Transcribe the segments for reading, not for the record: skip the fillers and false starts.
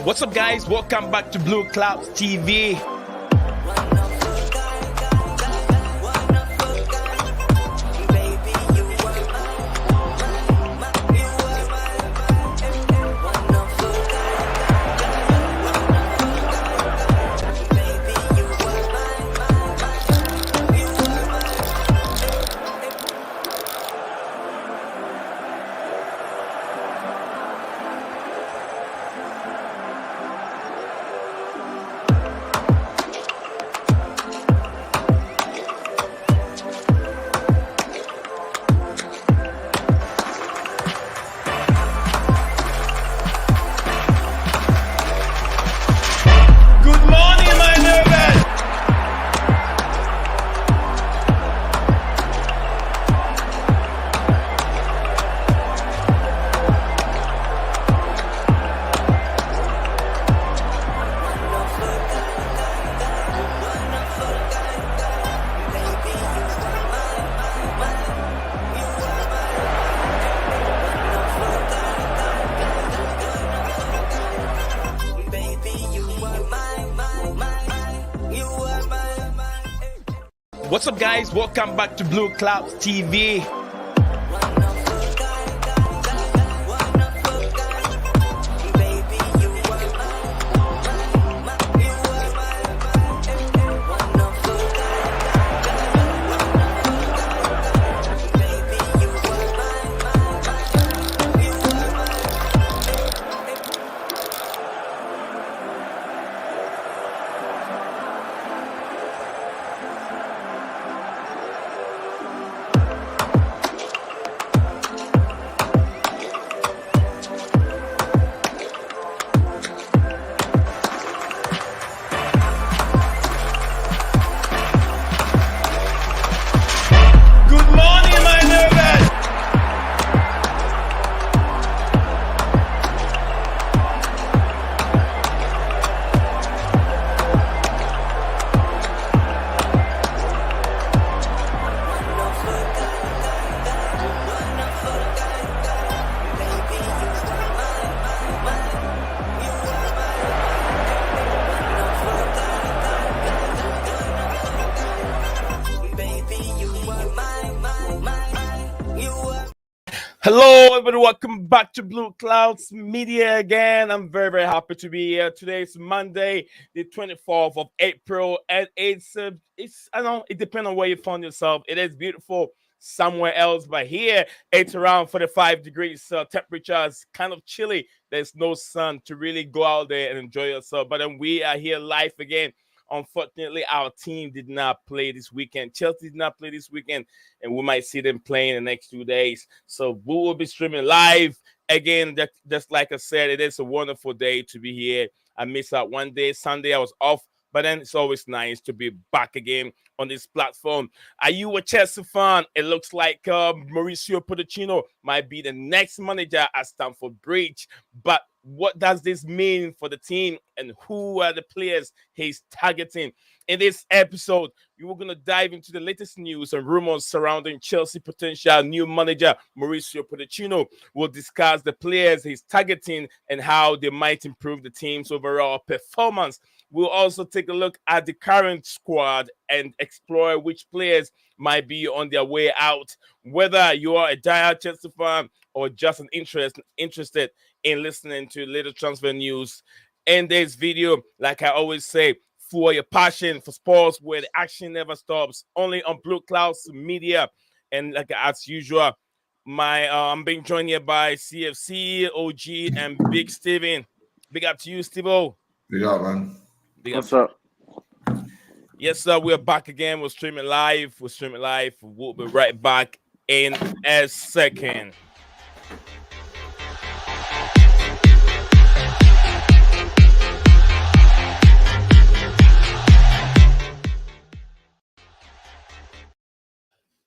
What's up, guys? Welcome back to Blueclouds TV. What's up, guys? Welcome back to Blueclouds TV. Hello, everybody. Welcome back to Blueclouds Media again. I'm very happy to be here. Today is Monday, the 24th of April, and it's I know it depends on where you find yourself. It is beautiful somewhere else, but here it's around 45 degrees. Temperature is kind of chilly. There's no sun to really go out there and enjoy yourself. But then we are here live again. Unfortunately, our team did not play this weekend. Chelsea did not play this weekend, and we might see them playing the next 2 days. So we will be streaming live again. Just like I said, it is a wonderful day to be here. I missed out one day. Sunday, I was off, but then it's always nice to be back again on this platform. Are you a Chelsea fan? It looks like Mauricio Pochettino might be the next manager at Stamford Bridge, but what does this mean for the team, and who are the players he's targeting? In this episode, we were going to dive into the latest news and rumors surrounding Chelsea potential new manager Mauricio Pochettino. We'll discuss the players he's targeting and how they might improve the team's overall performance. We'll also take a look at the current squad and explore which players might be on their way out. Whether you are a diehard Chelsea fan or just an interested in listening to little transfer news in this video, like I always say, for your passion for sports where the action never stops, only on Blueclouds Media. And like as usual, I'm being joined here by CFC, OG, and Big Steven. Big up to you, Steve-O. Big up, man. What's up? Yes, sir. We're back again. We're streaming live. We'll be right back in a second.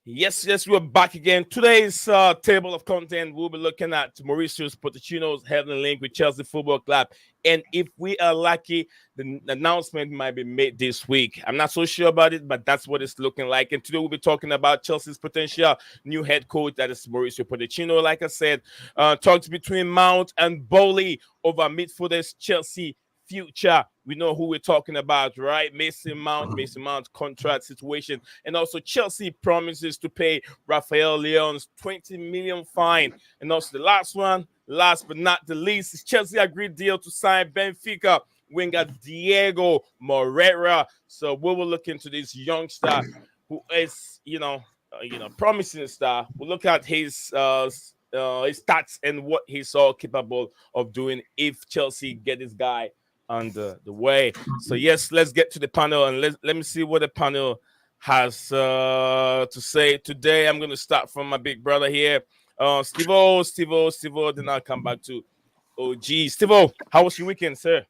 Yes, we're back again. Today's table of content, we'll be looking at Mauricio Pochettino's heavenly link with Chelsea Football Club. And if we are lucky, the announcement might be made this week. I'm not so sure about it, but that's what it's looking like. And today we'll be talking about Chelsea's potential new head coach, that is Mauricio Pochettino. Like I said, talks between Mount and Bowley over midfielders Chelsea future. We know who we're talking about, right? Mason Mount contract situation, and also Chelsea promises to pay Rafael Leon's 20 million fine. And also the last one, last but not the least, is Chelsea agreed deal to sign Benfica winger Diego Moreira. So we will look into this youngster who is, promising star. We'll look at his stats and what he's all capable of doing if Chelsea get this guy under the way. So yes, let's get to the panel and let me see what the panel has to say today. I'm going to start from my big brother here, Steve-O. Then I'll come back to OG. Steve-O, how was your weekend, sir?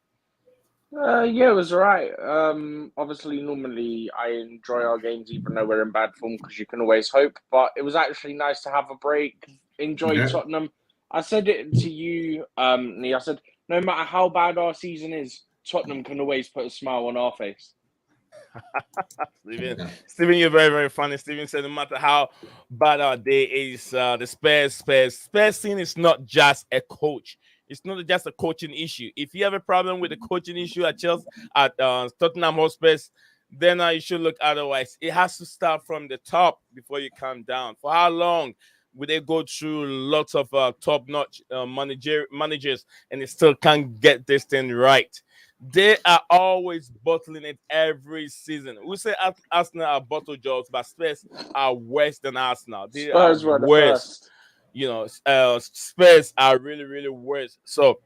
Yeah, it was alright. Obviously, normally I enjoy our games even though we're in bad form because you can always hope. But it was actually nice to have a break, enjoy Tottenham. I said it to you, Lee. I said, no matter how bad our season is, Tottenham can always put a smile on our face. Steven, you're very, very funny. Steven said, no matter how bad our day is, the Spurs thing is not just a coach. It's not just a coaching issue. If you have a problem with the coaching issue at Chelsea, at Tottenham Hotspur, then you should look otherwise. It has to start from the top before you come down. For how long will they go through lots of top-notch managers and they still can't get this thing right? They are always bottling it every season. We say Arsenal are bottle jobs, but Spurs are worse than Arsenal. They are Spurs were the worse. first. Spurs are really, really worse. So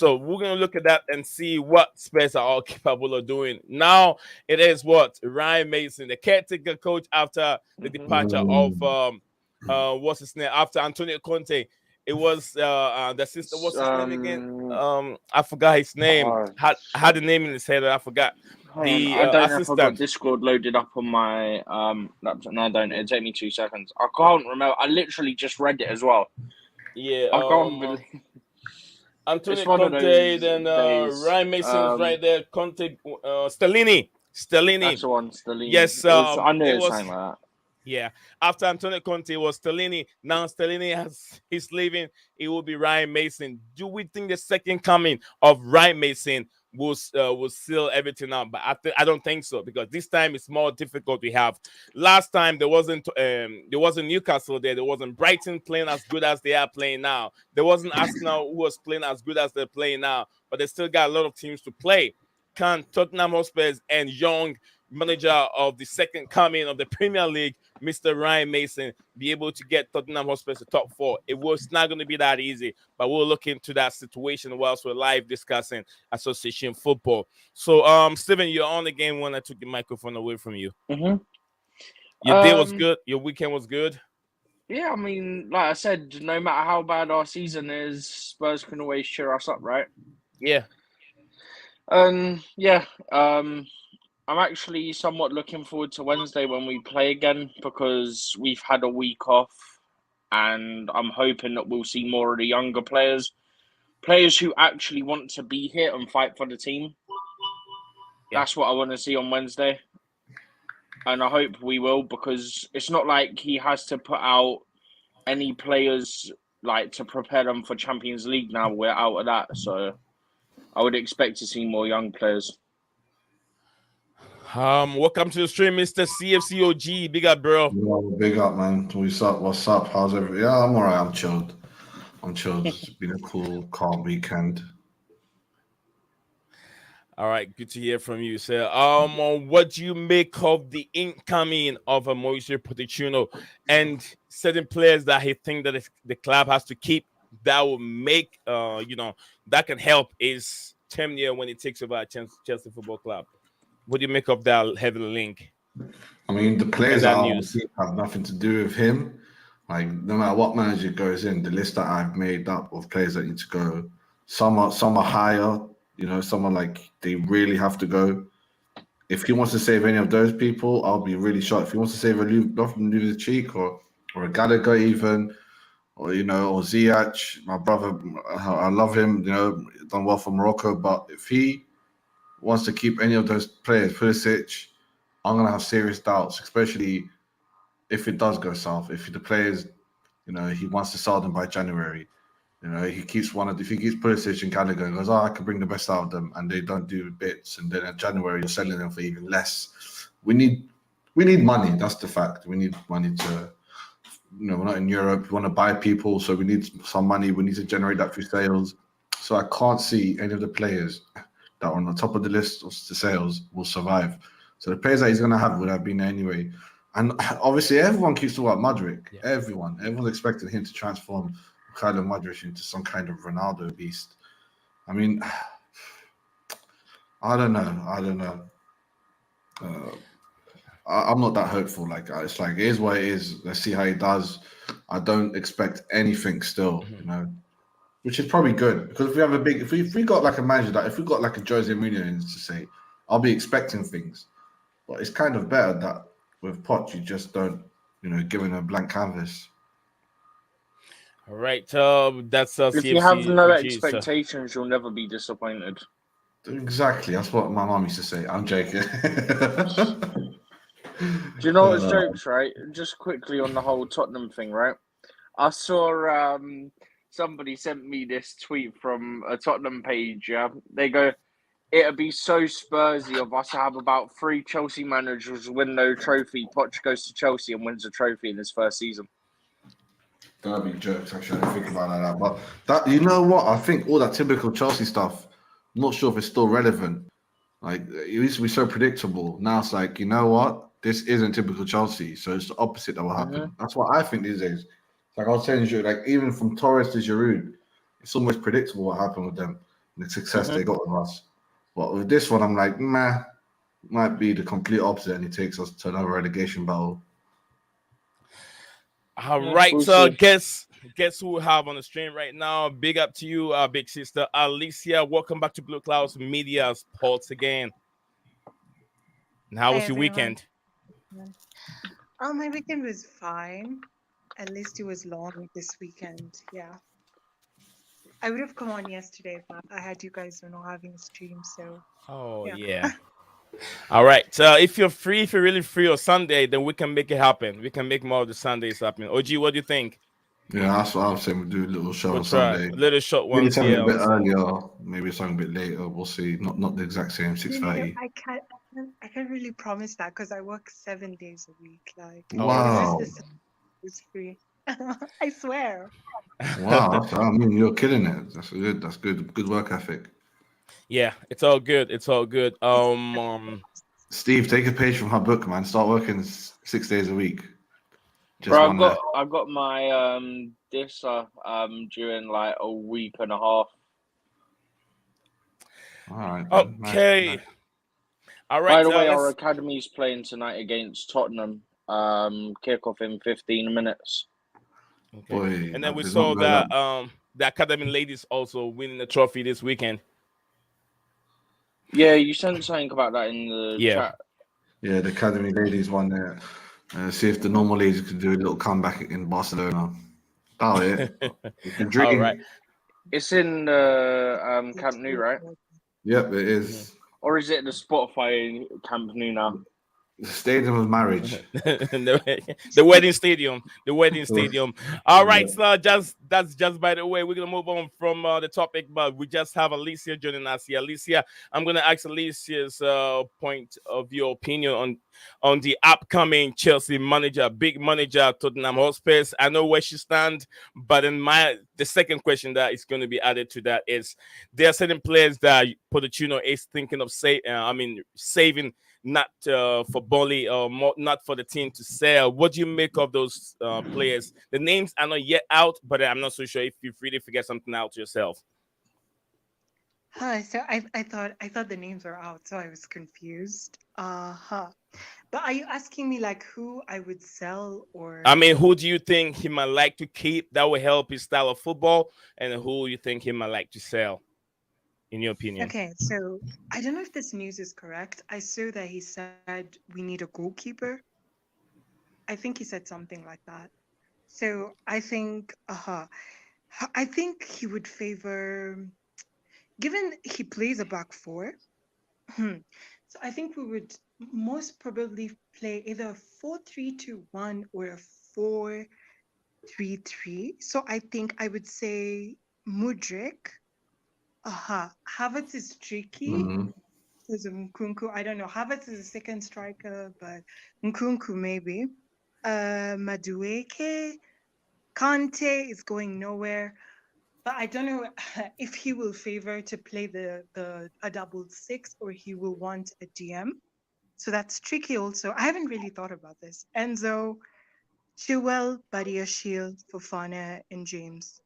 we're gonna look at that and see what Spurs are all capable of doing. Now it is what Ryan Mason, the caretaker coach, after the departure of what's his name, after Antonio Conte. It was the sister. What's his name again? I forgot his name. Had the name in his head, and I forgot. The I don't know if I've got assistant. Discord loaded up on my laptop. No, I don't. It'll take me 2 seconds. I can't remember. I literally just read it as well. Yeah. I can't believe. Antonio Conte, then Ryan Mason's right there. Conte, Stellini. That's the one, Stellini. Yes, I knew it it was was. something like that. Yeah, after Antonio Conte was Stellini. Now Stellini he's leaving. It will be Ryan Mason. Do we think the second coming of Ryan Mason will seal everything up? But I don't think so, because this time it's more difficult. We have last time there wasn't Newcastle there. There wasn't Brighton playing as good as they are playing now. There wasn't Arsenal who was playing as good as they're playing now. But they still got a lot of teams to play. Can Tottenham Hotspur and young manager of the second coming of the Premier League, Mr. Ryan Mason, be able to get Tottenham Hotspur to top 4? It was not going to be that easy, but we'll look into that situation whilst we're live discussing association football. So, Steven, you're on the game when I took the microphone away from you. Mm-hmm. Your day was good. Your weekend was good. Yeah, I mean, like I said, no matter how bad our season is, Spurs can always cheer us up, right? Yeah. Yeah. I'm actually somewhat looking forward to Wednesday when we play again, because we've had a week off, and I'm hoping that we'll see more of the younger players who actually want to be here and fight for the team. Yeah. That's what I want to see on Wednesday, and I hope we will, because it's not like he has to put out any players like to prepare them for Champions League. Now we're out of that, so I would expect to see more young players. Welcome to the stream, Mr. CFCOG. Big up, bro. Big up, man. What's up? How's everything? Yeah, I'm alright. I'm chilled. It's been a cool, calm weekend. All right, good to hear from you, sir. What do you make of the incoming of Mauricio Pochettino and certain players that he think that the club has to keep, that will make that can help his tenure when he takes over at Chelsea Football Club? What do you make of that heavy link? I mean, the players have nothing to do with him. Like, no matter what manager goes in, the list that I've made up of players that need to go, some are higher. Some are like they really have to go. if he wants to save any of those people, I'll be really shocked. If he wants to save a Lou Cheek or a Gallagher even, or or Ziyech, my brother, I love him. Done well for Morocco. But if he wants to keep any of those players, Pulisic, I'm gonna have serious doubts, especially if it does go south. If the players, he wants to sell them by January. If he keeps Pulisic and Gallagher and goes, I can bring the best out of them, and they don't do bits, and then in January you're selling them for even less. We need money. That's the fact. We need money to, we're not in Europe. We want to buy people, so we need some money. We need to generate that through sales. So I can't see any of the players that are on the top of the list of the sales will survive. So the players that he's going to have would have been there anyway. And obviously, everyone keeps talking about Modric. Yeah. Everyone's expecting him to transform Kylo Modric into some kind of Ronaldo beast. I mean, I don't know. I'm not that hopeful. It's like, it is what it is. Let's see how he does. I don't expect anything still, which is probably good, because if we got like a manager if we got like a Jose Mourinho to say, I'll be expecting things. But it's kind of better that with Poch, you just don't, give him a blank canvas. All right. That's if CFC, you have no expectations, you'll never be disappointed. Exactly. That's what my mom used to say. I'm joking. Do you know what's jokes, right? Just quickly on the whole Tottenham thing, right? I saw somebody sent me this tweet from a Tottenham page, yeah? They go, it'd be so Spursy of us to have about 3 Chelsea managers win no trophy. Poch goes to Chelsea and wins a trophy in his first season. That'd be jokes, actually. I didn't think about it like that. But that, you know what? I think all that typical Chelsea stuff, I'm not sure if it's still relevant. Like, it used to be so predictable. Now it's like, you know what? This isn't typical Chelsea. So it's the opposite that will happen. Mm-hmm. That's what I think these days. Like I was telling you, like, even from Torres to Giroud, it's almost predictable what happened with them and the success they got with us. But with this one, I'm like, might be the complete opposite, and it takes us to another relegation battle. All right, so guess who we have on the stream right now? Big up to you, big sister Alicia. Welcome back to Blueclouds Media Sports again. And how was your weekend? My weekend was fine. At least it was long this weekend. Yeah. I would have come on yesterday, but I had you guys having a stream, so. Oh yeah. All right. So if you're really free on Sunday, then we can make it happen. We can make more of the Sundays happen. OG, what do you think? Yeah, that's what I was saying. We'll do a little show on Sunday. A little short one. Maybe something a bit earlier. Maybe something a bit later. We'll see. Not the exact same 6:30. I can't really promise that because I work 7 days a week. Like, wow, it's free. I swear. Wow, I mean, you're killing it. That's good. Good work ethic. Yeah, it's all good. Steve, take a page from her book, man. Start working 6 days a week. Bro, I got my DISA due in like a week and a half. All right. Okay. Nice. All right. By the way, our academy's playing tonight against Tottenham. Kickoff in 15 minutes. Okay. Boy, and then we saw that the academy ladies also winning the trophy this weekend. Yeah, you sent something about that in the chat. Yeah, the academy ladies won there. See if the normal ladies could do a little comeback in Barcelona. Oh yeah, all right. It's in Camp Nou, right? Yep, it is. Or is it the Spotify Camp Nou now? The stadium of marriage. the wedding stadium. The wedding stadium. All right, so that's just by the way. We're gonna move on from the topic, but we just have Alicia joining us here. Alicia, I'm gonna ask Alicia's point of view, opinion on the upcoming Chelsea manager, big manager, Tottenham Hotspur. I know where she stands, but the second question that is going to be added to that is there are certain players that Pochettino is thinking of saving. Not for Burnley or not for the team to sell. What do you make of those players? The names are not yet out, but I'm not so sure if you've really figured something out yourself. So I thought the names were out, so I was confused. But are you asking me like who I would sell, or? I mean, who do you think he might like to keep that will help his style of football, and who you think he might like to sell? in your opinion? Okay, so I don't know if this news is correct. I saw that he said we need a goalkeeper. I think he said something like that. So I think he would favor, given he plays a back four. So I think we would most probably play either a 4-3-2-1 or a 4-3-3. So I think I would say Mudrik. Havertz is tricky Hmm. because of Nkunku. I don't know. Havertz is a second striker, but Nkunku maybe. Madueke, Kante is going nowhere. But I don't know if he will favor to play the a double six or he will want a DM. So that's tricky also. I haven't really thought about this. Enzo, Chilwell, Badiashile, Fofana, and James.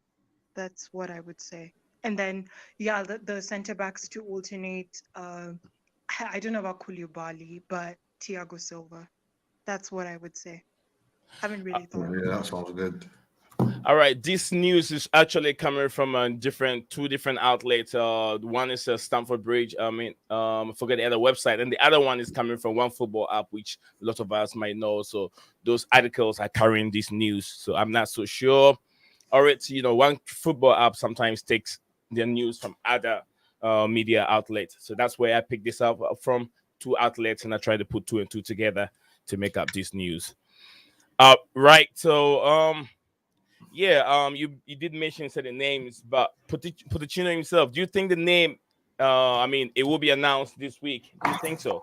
That's what I would say. And then, yeah, the center backs to alternate. I don't know about Koulibaly, but Thiago Silva. That's what I would say. Haven't really thought about Yeah, that. that sounds good. All right, this news is actually coming from two different outlets. One is Stamford Bridge. I forget the other website, and the other one is coming from one football app, which a lot of us might know. So those articles are carrying this news. So I'm not so sure. Or it's one football app sometimes takes their news from other media outlets. So that's where I picked this up from two outlets, and I try to put two and two together to make up this news. Right. So yeah, you did mention certain names, but Pochettino himself, do you think the name, it will be announced this week? Do you think so,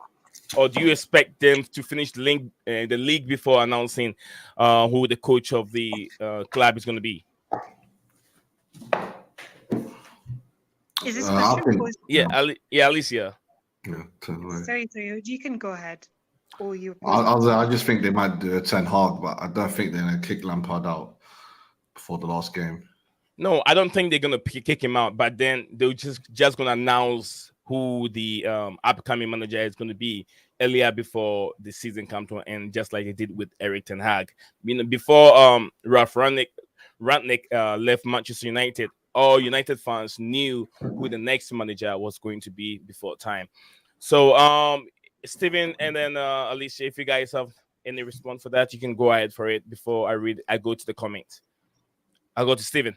or do you expect them to finish the league before announcing who the coach of the club is going to be? Is this I question think, for? Yeah, yeah, Alicia. yeah, turn away. Sorry, you can go ahead. Or you I just think they might do a Ten Hag, but I don't think they're going to kick Lampard out before the last game. No, I don't think they're gonna kick him out, but then they're just gonna announce who the upcoming manager is gonna be earlier before the season comes to an end, just like they did with Eric Ten Hag. Before Ralph Rangnick left Manchester United, all United fans knew who the next manager was going to be before time. So Steven and then Alicia, if you guys have any response for that, you can go ahead for it before I go to the comments. I'll go to Steven.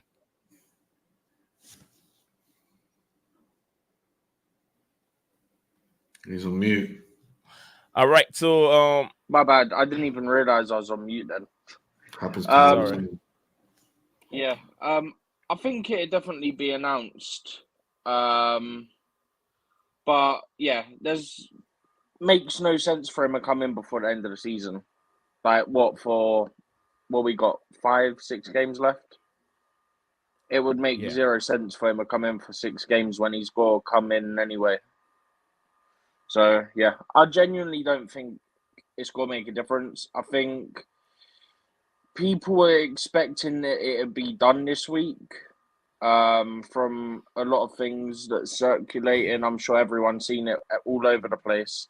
He's on mute. All right, so My bad. I didn't even realize I was on mute then. Happens to sorry. you. Yeah. I think it'd definitely be announced. But yeah, there's makes no sense for him to come in before the end of the season. Like what we got 5-6 games left. It would make Yeah. zero sense for him to come in for 6 games when he's got to come in anyway. So yeah, I genuinely don't think it's going to make a difference. I think people were expecting that it'd be done this week. From a lot of things that circulate, and I'm sure everyone's seen it all over the place.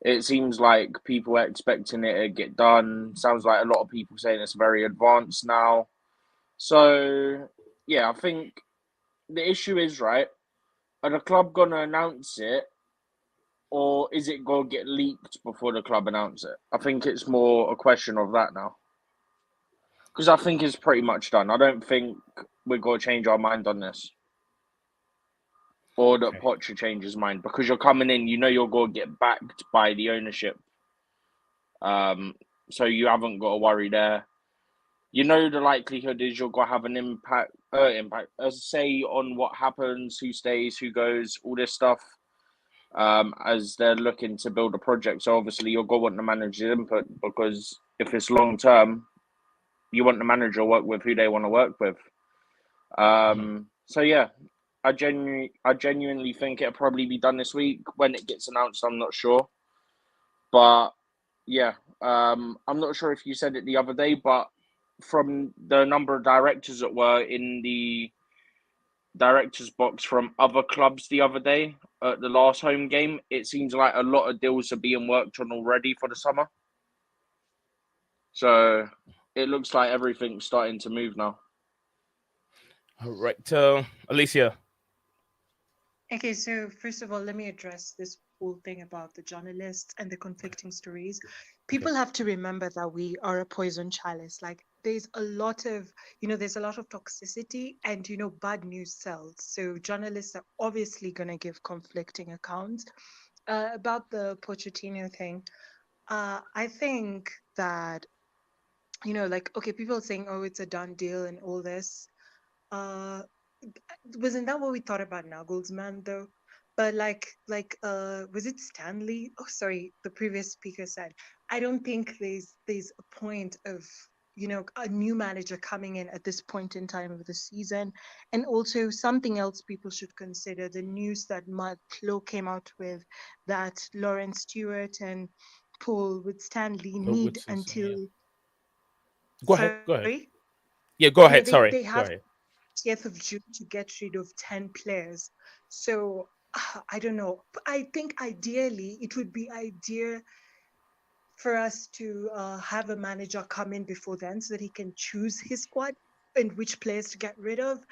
It seems like people are expecting it to get done. Sounds like a lot of people saying it's very advanced now. So yeah, I think the issue is, right, are the club gonna announce it, or is it gonna get leaked before the club announce it? I think it's more a question of that now. Because I think it's pretty much done. I don't think we're gonna change our mind on this. Or that Okay. Poch change his mind. Because you're coming in, you know you're gonna get backed by the ownership. So you haven't got to worry there. You know the likelihood is you're gonna have an a say on what happens, who stays, who goes, all this stuff. As they're looking to build a project. So obviously you're gonna want the manager's input, because if it's long term, you want the manager to work with who they want to work with. So yeah, I genuinely think it'll probably be done this week. When it gets announced, I'm not sure. But yeah, I'm not sure if you said it the other day, but from the number of directors that were in the directors box from other clubs the other day at the last home game, it seems like a lot of deals are being worked on already for the summer. So it looks like everything's starting to move now. All right, Alicia. Okay, so first of all, let me address this whole thing about the journalists and the conflicting stories. People have to remember that we are a poison chalice. Like there's a lot of, there's a lot of toxicity and, bad news sells. So journalists are obviously going to give conflicting accounts. About the Pochettino thing, I think that, like, okay, people are saying, oh, it's a done deal and all this. Uh, wasn't that what we thought about Nagelsmann though? But was it Stanley? Oh, sorry, the previous speaker said. I don't think there's a point of a new manager coming in at this point in time of the season, and also something else people should consider: the news that Mark Lowe came out with, that Lawrence Stewart and Paul with Stanley need Woodson, until yeah. Go ahead. Go ahead. sorry, Yeah, go yeah, ahead. Sorry. they Go have ahead. 30th of June to get rid of 10 players. So I don't know. But I think ideally it would be ideal for us to have a manager come in before then so that he can choose his squad and which players to get rid of.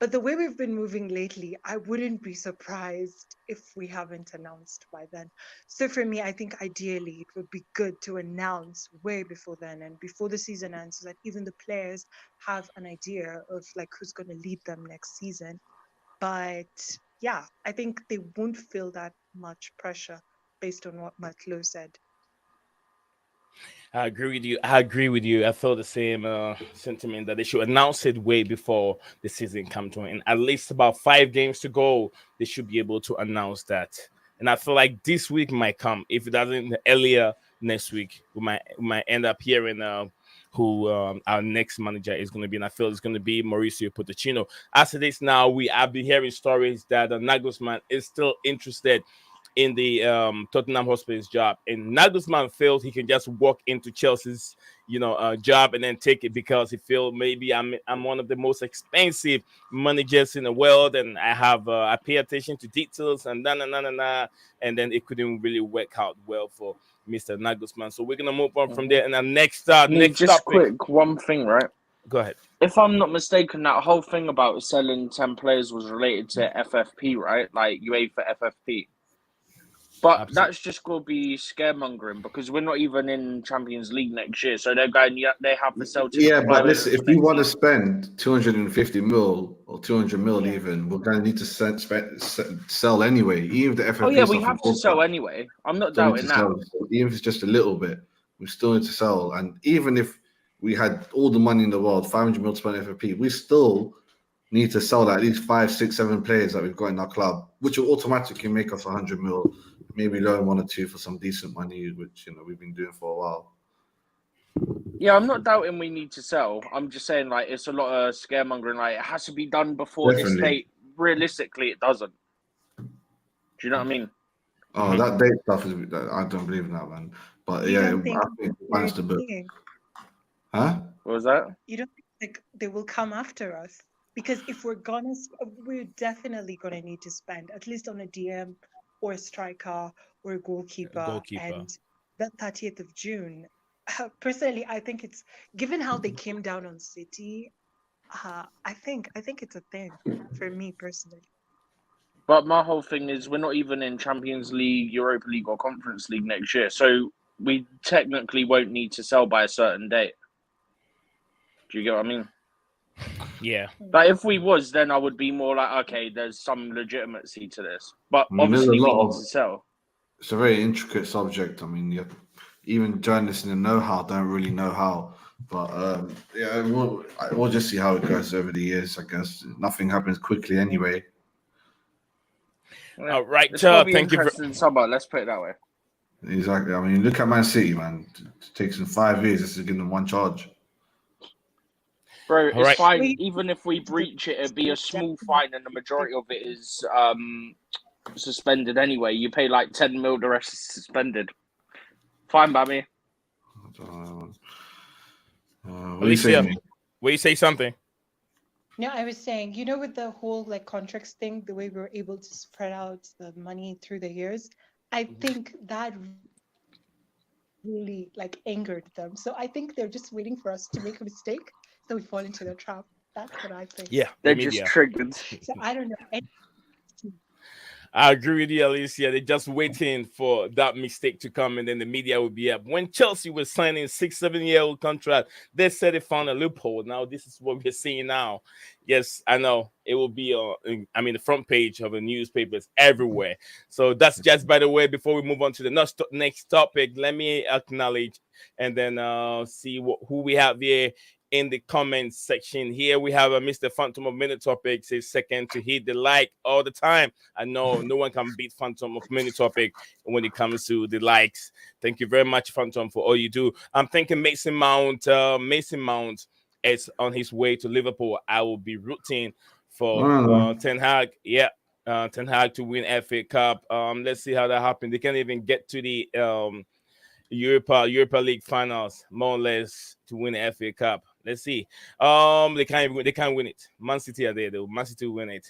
But the way we've been moving lately, I wouldn't be surprised if we haven't announced by then. So for me, I think ideally it would be good to announce way before then and before the season ends so that even the players have an idea of like who's going to lead them next season. But yeah, I think they won't feel that much pressure based on what Matlo said. I agree with you. I agree with you. I feel the same sentiment that they should announce it way before the season comes to an end. At least about 5 games to go, they should be able to announce that. And I feel like this week might come. If it doesn't earlier next week, we might end up hearing who our next manager is going to be. And I feel it's going to be Mauricio Pochettino. As it is now, we have been hearing stories that Nagelsmann is still interested in the Tottenham Hotspur's job, and Nagelsmann feels he can just walk into Chelsea's, job and then take it because he feels maybe I'm one of the most expensive managers in the world, and I pay attention to details and and then it couldn't really work out well for Mr. Nagelsmann. So we're gonna move on from there, and our next Need next just topic. quick one thing, right? Go ahead. If I'm not mistaken, that whole thing about selling 10 players was related to FFP, right? Like UEFA FFP. But Absolutely. that's just going to be scaremongering because we're not even in Champions League next year. So they're going, yeah, they have to sell to the Yeah, but players listen, if for we next want to season. spend 250 mil or 200 mil Yeah. even, we're going to need to sell anyway. Even if the Oh, yeah, FFP we stuff we have to talked sell about, anyway. I'm not still need to doubting that. sell. So even if it's just a little bit, we still need to sell. And even if we had all the money in the world, 500 mil to spend FFP, we still need to sell at least 5, 6, 7 players that we've got in our club, which will automatically make us 100 mil. Maybe loan 1 or 2 for some decent money, which we've been doing for a while. Yeah, I'm not doubting we need to sell. I'm just saying, like, it's a lot of scaremongering. Like, it has to be done before this Definitely. date. Realistically, it doesn't. Do you know what I mean? Oh, that date stuff is. I don't believe in that, man. But You yeah, don't I think think we they're managed to book. seeing? Huh? What was that? You don't think like they will come after us? Because if we're gonna, we're definitely gonna need to spend at least on a DM or a striker or a goalkeeper. Goalkeeper. And that 30th of June, personally, I think it's given how they came down on City. I think it's a thing for me personally. But my whole thing is we're not even in Champions League, Europa League, or Conference League next year. So we technically won't need to sell by a certain date. Do you get what I mean? Yeah. Like, if we was, then I would be more like, okay, there's some legitimacy to this. But I mean, there's a obviously, we lot need of. to sell. It's a very intricate subject. I mean, even journalists in the know-how don't really know how. But yeah, we'll just see how it goes over the years. I guess nothing happens quickly anyway. Yeah. All right. It's going to be Thank you. interesting summer. Let's put it that way. Exactly. I mean, look at Man City, man. It takes them 5 years just to give them one charge. Bro, All it's right. fine. Wait, Even if we breach it, it'd be a small fine, and the majority of it is suspended anyway. You pay like 10 mil, the rest is suspended. Fine by me. What are you Alicia, saying? will you say something? No, I was saying, with the whole like contracts thing, the way we were able to spread out the money through the years, I think that really like angered them. So I think they're just waiting for us to make a mistake so we fall into the trap. That's what I think. Yeah, the They're just media. triggered. So I don't know. I agree with you, Alicia. They're just waiting for that mistake to come, and then the media will be up. When Chelsea was signing 6-7 year-old contract, they said they found a loophole. Now this is what we're seeing now. Yes, I know it will be the front page of the newspapers everywhere. So that's just by the way. Before we move on to the next topic, let me acknowledge and then see who we have here in the comments section. Here we have Mr. Phantom of Minute Topic says second to hit the like all the time. I know no one can beat Phantom of Minute Topic when it comes to the likes. Thank you very much, Phantom, for all you do. I'm thinking Mason Mount. Mason Mount is on his way to Liverpool. I will be rooting for Ten Hag. Yeah. Ten Hag to win FA Cup. Let's see how that happens. They can't even get to the Europa League finals, more or less, to win the FA Cup. Let's see. They can't win it. Man City are there though. Man City will win it.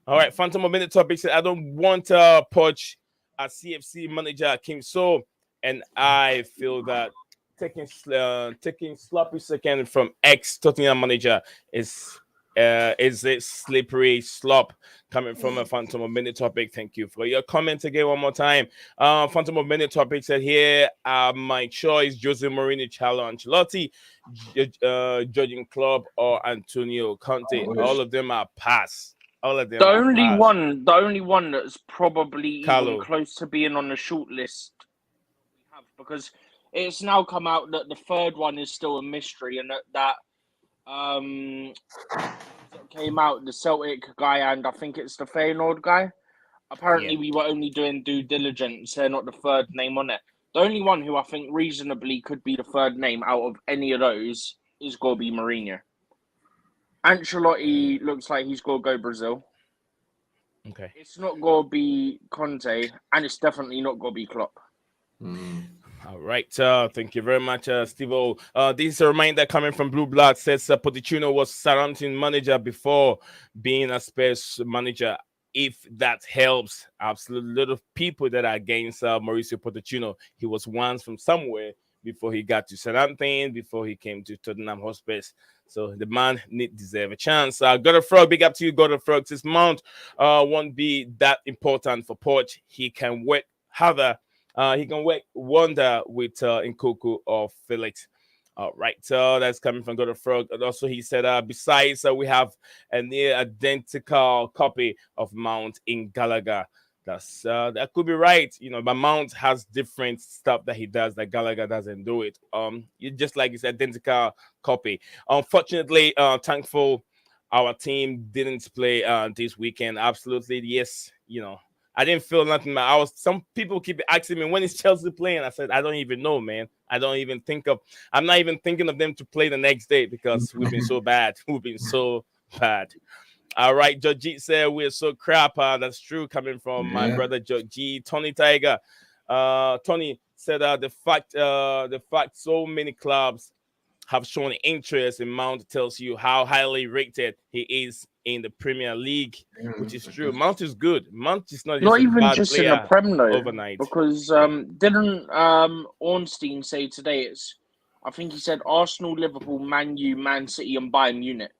All right. Phantom of Minute Topic said I don't want Poch as CFC manager Kim So, and I feel that taking sloppy second from ex Tottenham manager is a slippery slop coming from a Phantom of Minute Topic. Thank you for your comment again one more time. Phantom of Minute Topic said here, my choice, Jose Mourinho, Carlo Ancelotti, Jurgen Klopp, or Antonio Conte. All of them are pass. All of them The are only one that's probably Carlo. even close to being on the short list we have, because it's now come out that the third one is still a mystery, and that came out, the Celtic guy, and I think it's the Feyenoord guy. Apparently, we were only doing due diligence. They're not the third name on it. The only one who I think reasonably could be the third name out of any of those is going to be Mourinho. Ancelotti looks like he's going to go Brazil. Okay. It's not going to be Conte, and it's definitely not going to be Klopp. All right. Thank you very much, Steve-O. This is a reminder coming from Blue Blood. Says Pochettino was Southampton manager before being a Spurs manager. If that helps, absolutely. A lot of people that are against Mauricio Pochettino. He was once from somewhere before he got to Southampton, before he came to Tottenham Hotspur. So the man deserve a chance. God of Frog, big up to you, God of Frog. This Mount won't be that important for Poch. He can work harder. He can work wonder with Nkoku or Felix. All right, so that's coming from God of Frog. And also, he said, besides, we have a near identical copy of Mount in Gallagher. That could be right, but Mount has different stuff that he does that Gallagher doesn't do it. Just like his identical copy. Unfortunately, thankful our team didn't play this weekend. Absolutely, yes, I didn't feel nothing. Some people keep asking me when is Chelsea playing. I said I don't even know, man. I'm not even thinking of them to play the next day because we've been so bad. We've been so bad. All right, Georgie said we're so crap. That's true, coming from my brother Georgie. Tony Tiger. Tony said the fact so many clubs have shown interest in Mount tells you how highly rated he is in the Premier League, which is true. Mount is good. Mount is not just even a bad just player in the Prem though, overnight. Because didn't Ornstein say today? I think he said Arsenal, Liverpool, Man U, Man City, and Bayern Munich.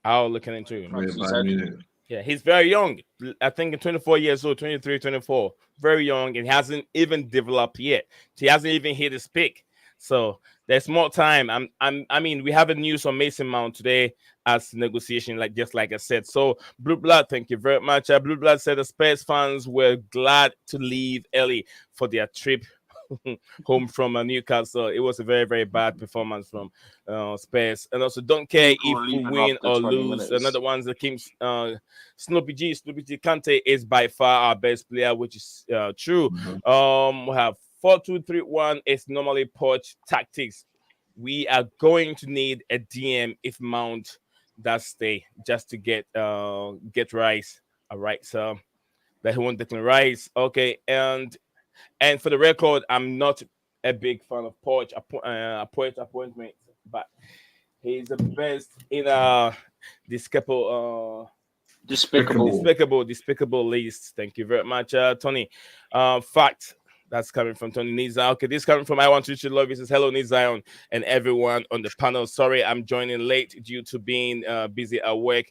I'll look into him. Yeah, he's very young. I think 24 years old, 23, 24. Very young, and hasn't even developed yet. He hasn't even hit his peak. So there's more time. We have a news on Mason Mount today as negotiation, just like I said. So Blue Blood, thank you very much. Blue Blood said the Spurs fans were glad to leave early for their trip home from Newcastle. It was a very, very bad performance from Spurs. And also, don't care if we win or lose. Another one that came, Snoopy G Kante is by far our best player, which is true. We have 4-2-3-1 is normally Poch tactics. We are going to need a DM if Mount does stay, just to get Rice. All right, so that he won't Declan Rice. Okay, and for the record, I'm not a big fan of Poch appointment, but he's the best in despicable list. Thank you very much, Tony. Fact. That's coming from Tony Niza. Okay, this coming from I Want You to Love You. Says hello, Nizion, and everyone on the panel. Sorry, I'm joining late due to being busy at work.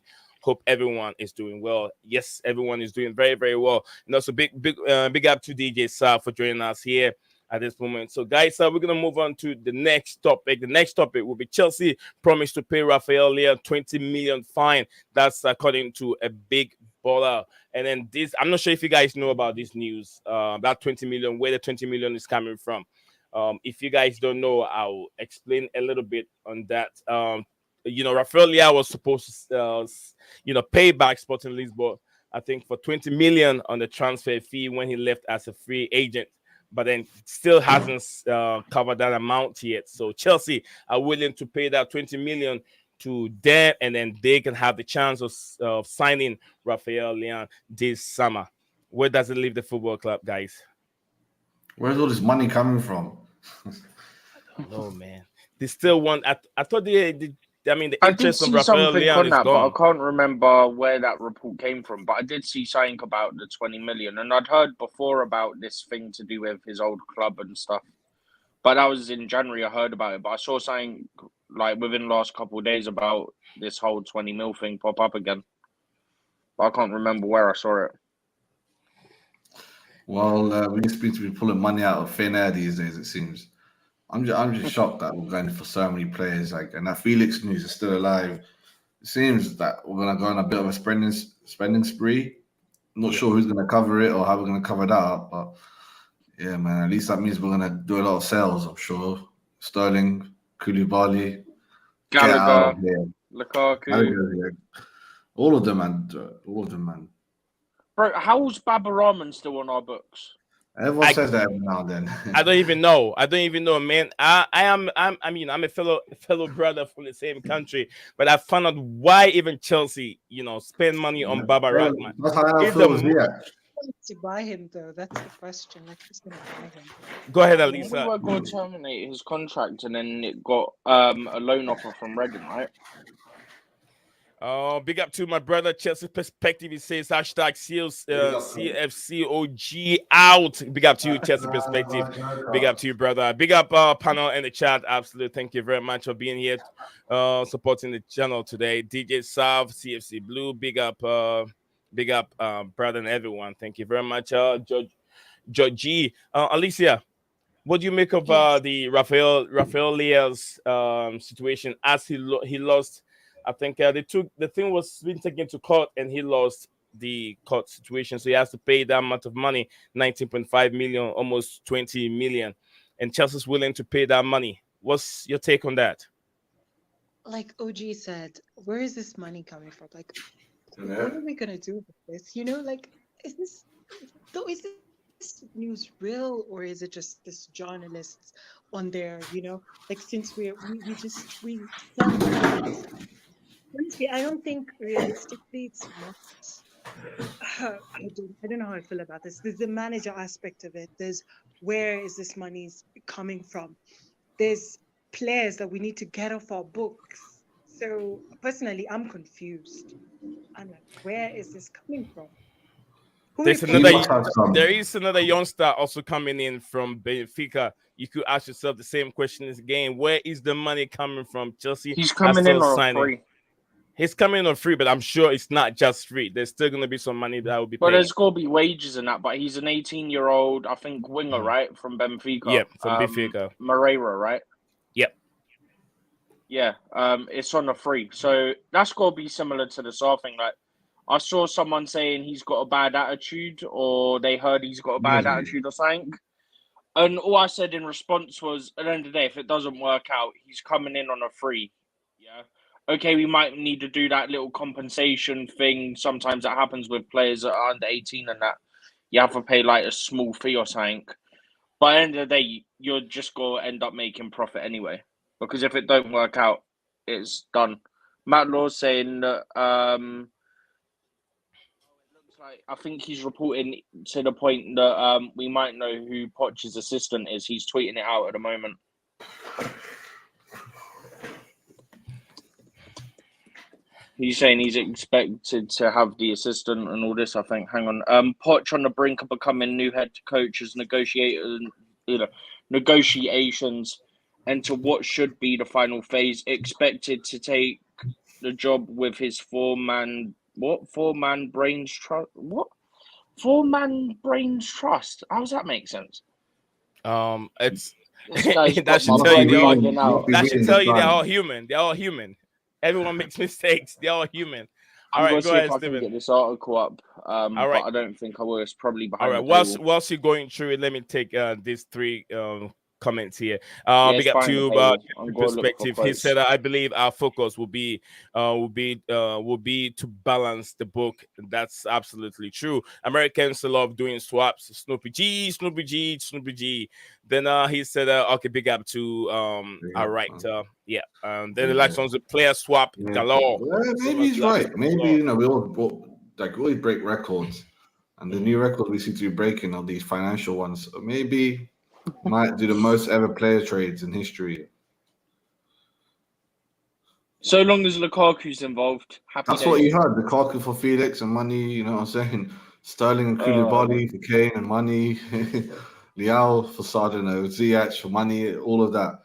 Hope everyone is doing well. Yes, everyone is doing very, very well. And also big up to DJ Sa for joining us here at this moment. So, guys, we're gonna move on to the next topic. The next topic will be Chelsea promised to pay Rafael Leão 20 million fine. That's according to a big baller. And then this, I'm not sure if you guys know about this news. That 20 million, where the 20 million is coming from. If you guys don't know, I'll explain a little bit on that. Rafael Leão was supposed to, pay back Sporting Lisbon, I think, for 20 million on the transfer fee when he left as a free agent, but then still hasn't covered that amount yet. So Chelsea are willing to pay that 20 million to them, and then they can have the chance of signing Rafael Leão this summer. Where does it leave the football club, guys? Where's all this money coming from? No, man. They still want. I thought the I did interest of see Rafael something Leão on is that, but I gone. can't remember where that report came from. But I did see something about the 20 million, and I'd heard before about this thing to do with his old club and stuff. But that was in January. I heard about it, but I saw something like within the last couple of days about this whole 20 mil thing pop up again. But I can't remember where I saw it. Well, we seem to be pulling money out of thin air these days, it seems. I'm just shocked that we're going for so many players, and that Felix news is still alive. It seems that we're gonna go on a bit of a spending spree. I'm not sure who's gonna cover it or how we're gonna cover that up, but yeah, man. At least that means we're gonna do a lot of sales. I'm sure. Sterling, Koulibaly, get out Gallagher, of here. Lukaku. Gallagher, yeah. All of them, man. Bro, how's Babarahman still on our books? Everyone says that every now and then. I don't even know, man. I'm a fellow brother from the same country, but I found out why even Chelsea, spend money on Baba Rahman. That's how I feel. To buy him though, that's the question. Like, who's gonna buy him? Go ahead, We Alisa. were going to terminate his contract, and then it got a loan offer from Reading, right? Big up to my brother Chelsea Perspective. He says hashtag CFCOG out. Big up to you, Chelsea Perspective. Big up to you, brother. Big up panel in the chat. Absolutely. Thank you very much for being here, supporting the channel today. DJ Sav, CFC Blue. Big up, brother and everyone. Thank you very much, George G. Alicia, what do you make of the Rafael Leão's situation as he lost? I think the thing was being taken to court, and he lost the court situation, so he has to pay that amount of money, 19.5 million, almost 20 million, and Chelsea's willing to pay that money. What's your take on that? Like OG said, where is this money coming from? Like, what are we gonna do with this? Like, is this news real, or is it just this journalists on there? Like, since we sell. Honestly, I don't think realistically it's not. I don't know how I feel about this. There's the manager aspect of it. There's where is this money coming from? There's players that we need to get off our books. So personally, I'm confused. I'm like, where is this coming from? There is another youngster also coming in from Benfica. You could ask yourself the same question again. Where is the money coming from? Chelsea. He's coming in on free. He's coming on free, but I'm sure it's not just free. There's still going to be some money that will be paid. Well, there's going to be wages and that, but he's an 18-year-old, I think, winger, right, from Benfica. Yep, from Benfica. Moreira, right? Yep. Yeah, it's on a free. So that's got to be similar to the Sarr thing. Like, I saw someone saying he's got a bad attitude, or they heard he's got a bad attitude or something. And all I said in response was, at the end of the day, if it doesn't work out, he's coming in on a free. Yeah. Okay, we might need to do that little compensation thing. Sometimes that happens with players that are under 18 and that you have to pay like a small fee or something. But at the end of the day, you're just going to end up making profit anyway. Because if it don't work out, it's done. Matt Law's saying that it looks like, I think he's reporting to the point that we might know who Poch's assistant is. He's tweeting it out at the moment. He's saying he's expected to have the assistant and all this, I think. Hang on. Poch on the brink of becoming new head coach as negotiations enter what should be the final phase, expected to take the job with his four-man brains trust. What? Four-man brains trust. How does that make sense? It's This guy's that got should my must tell be you brain they're all reading. bugging You must out. be that should reading the tell you they're all signs. human. They're all human. Everyone makes mistakes. They're all human. All I'm right, gonna go see if ahead, I can Steven. get this article up, All but right. I don't think I will. It's probably All behind right. the Whilst paywall. whilst you're going through it, let me take these three comments here. Yeah, Big it's up behind the to paywall. I'm going to look for perspective. He said, quotes. I believe our focus will be to balance the book. That's absolutely true. Americans love doing swaps. Snoopy G, Snoopy G, Snoopy G. Then he said, okay, big up to Yeah, all right, yeah. Then the yeah, last one's a player swap yeah. galore. Well, So maybe much he's laps right. Maybe galore. we always break records, and the new record we seem to be breaking are these financial ones. So maybe might do the most ever player trades in history. So long as Lukaku's involved, happy That's what days. you heard. Lukaku for Felix and money. You know what I'm saying? Sterling and Man. Koulibaly for Kane and money. Liao for Sardino, Ziyech for money. All of that.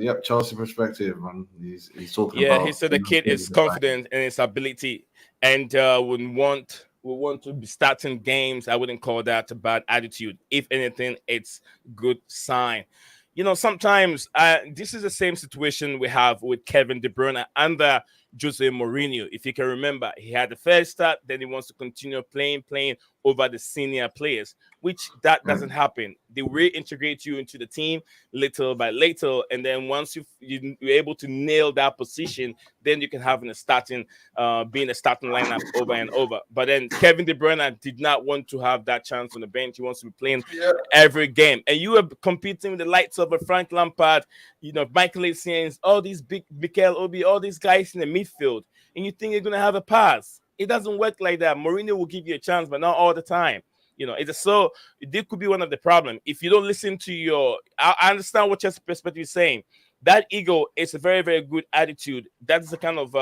Yep, Chelsea perspective, man. He's talking Yeah, he about said the kid is confident in his ability and would want to be starting games. I wouldn't call that a bad attitude. If anything, it's good sign. Sometimes this is the same situation we have with Kevin De Bruyne under Jose Mourinho. If you can remember, he had the first start, then he wants to continue playing over the senior players, which that doesn't happen. They reintegrate you into the team little by little, and then once you're able to nail that position, then you can have being a starting lineup over and over. But then Kevin De Bruyne did not want to have that chance on the bench. He wants to be playing Yeah. every game, and you are competing with the likes of a Frank Lampard, Michael Essien, all these big Mikel Obi, all these guys in the midfield, and you think you're gonna have a pass. It doesn't work like that. Mourinho will give you a chance, but not all the time. This could be one of the problems. If you don't listen to I understand what your perspective is saying. That ego is a very, very good attitude. That's the kind of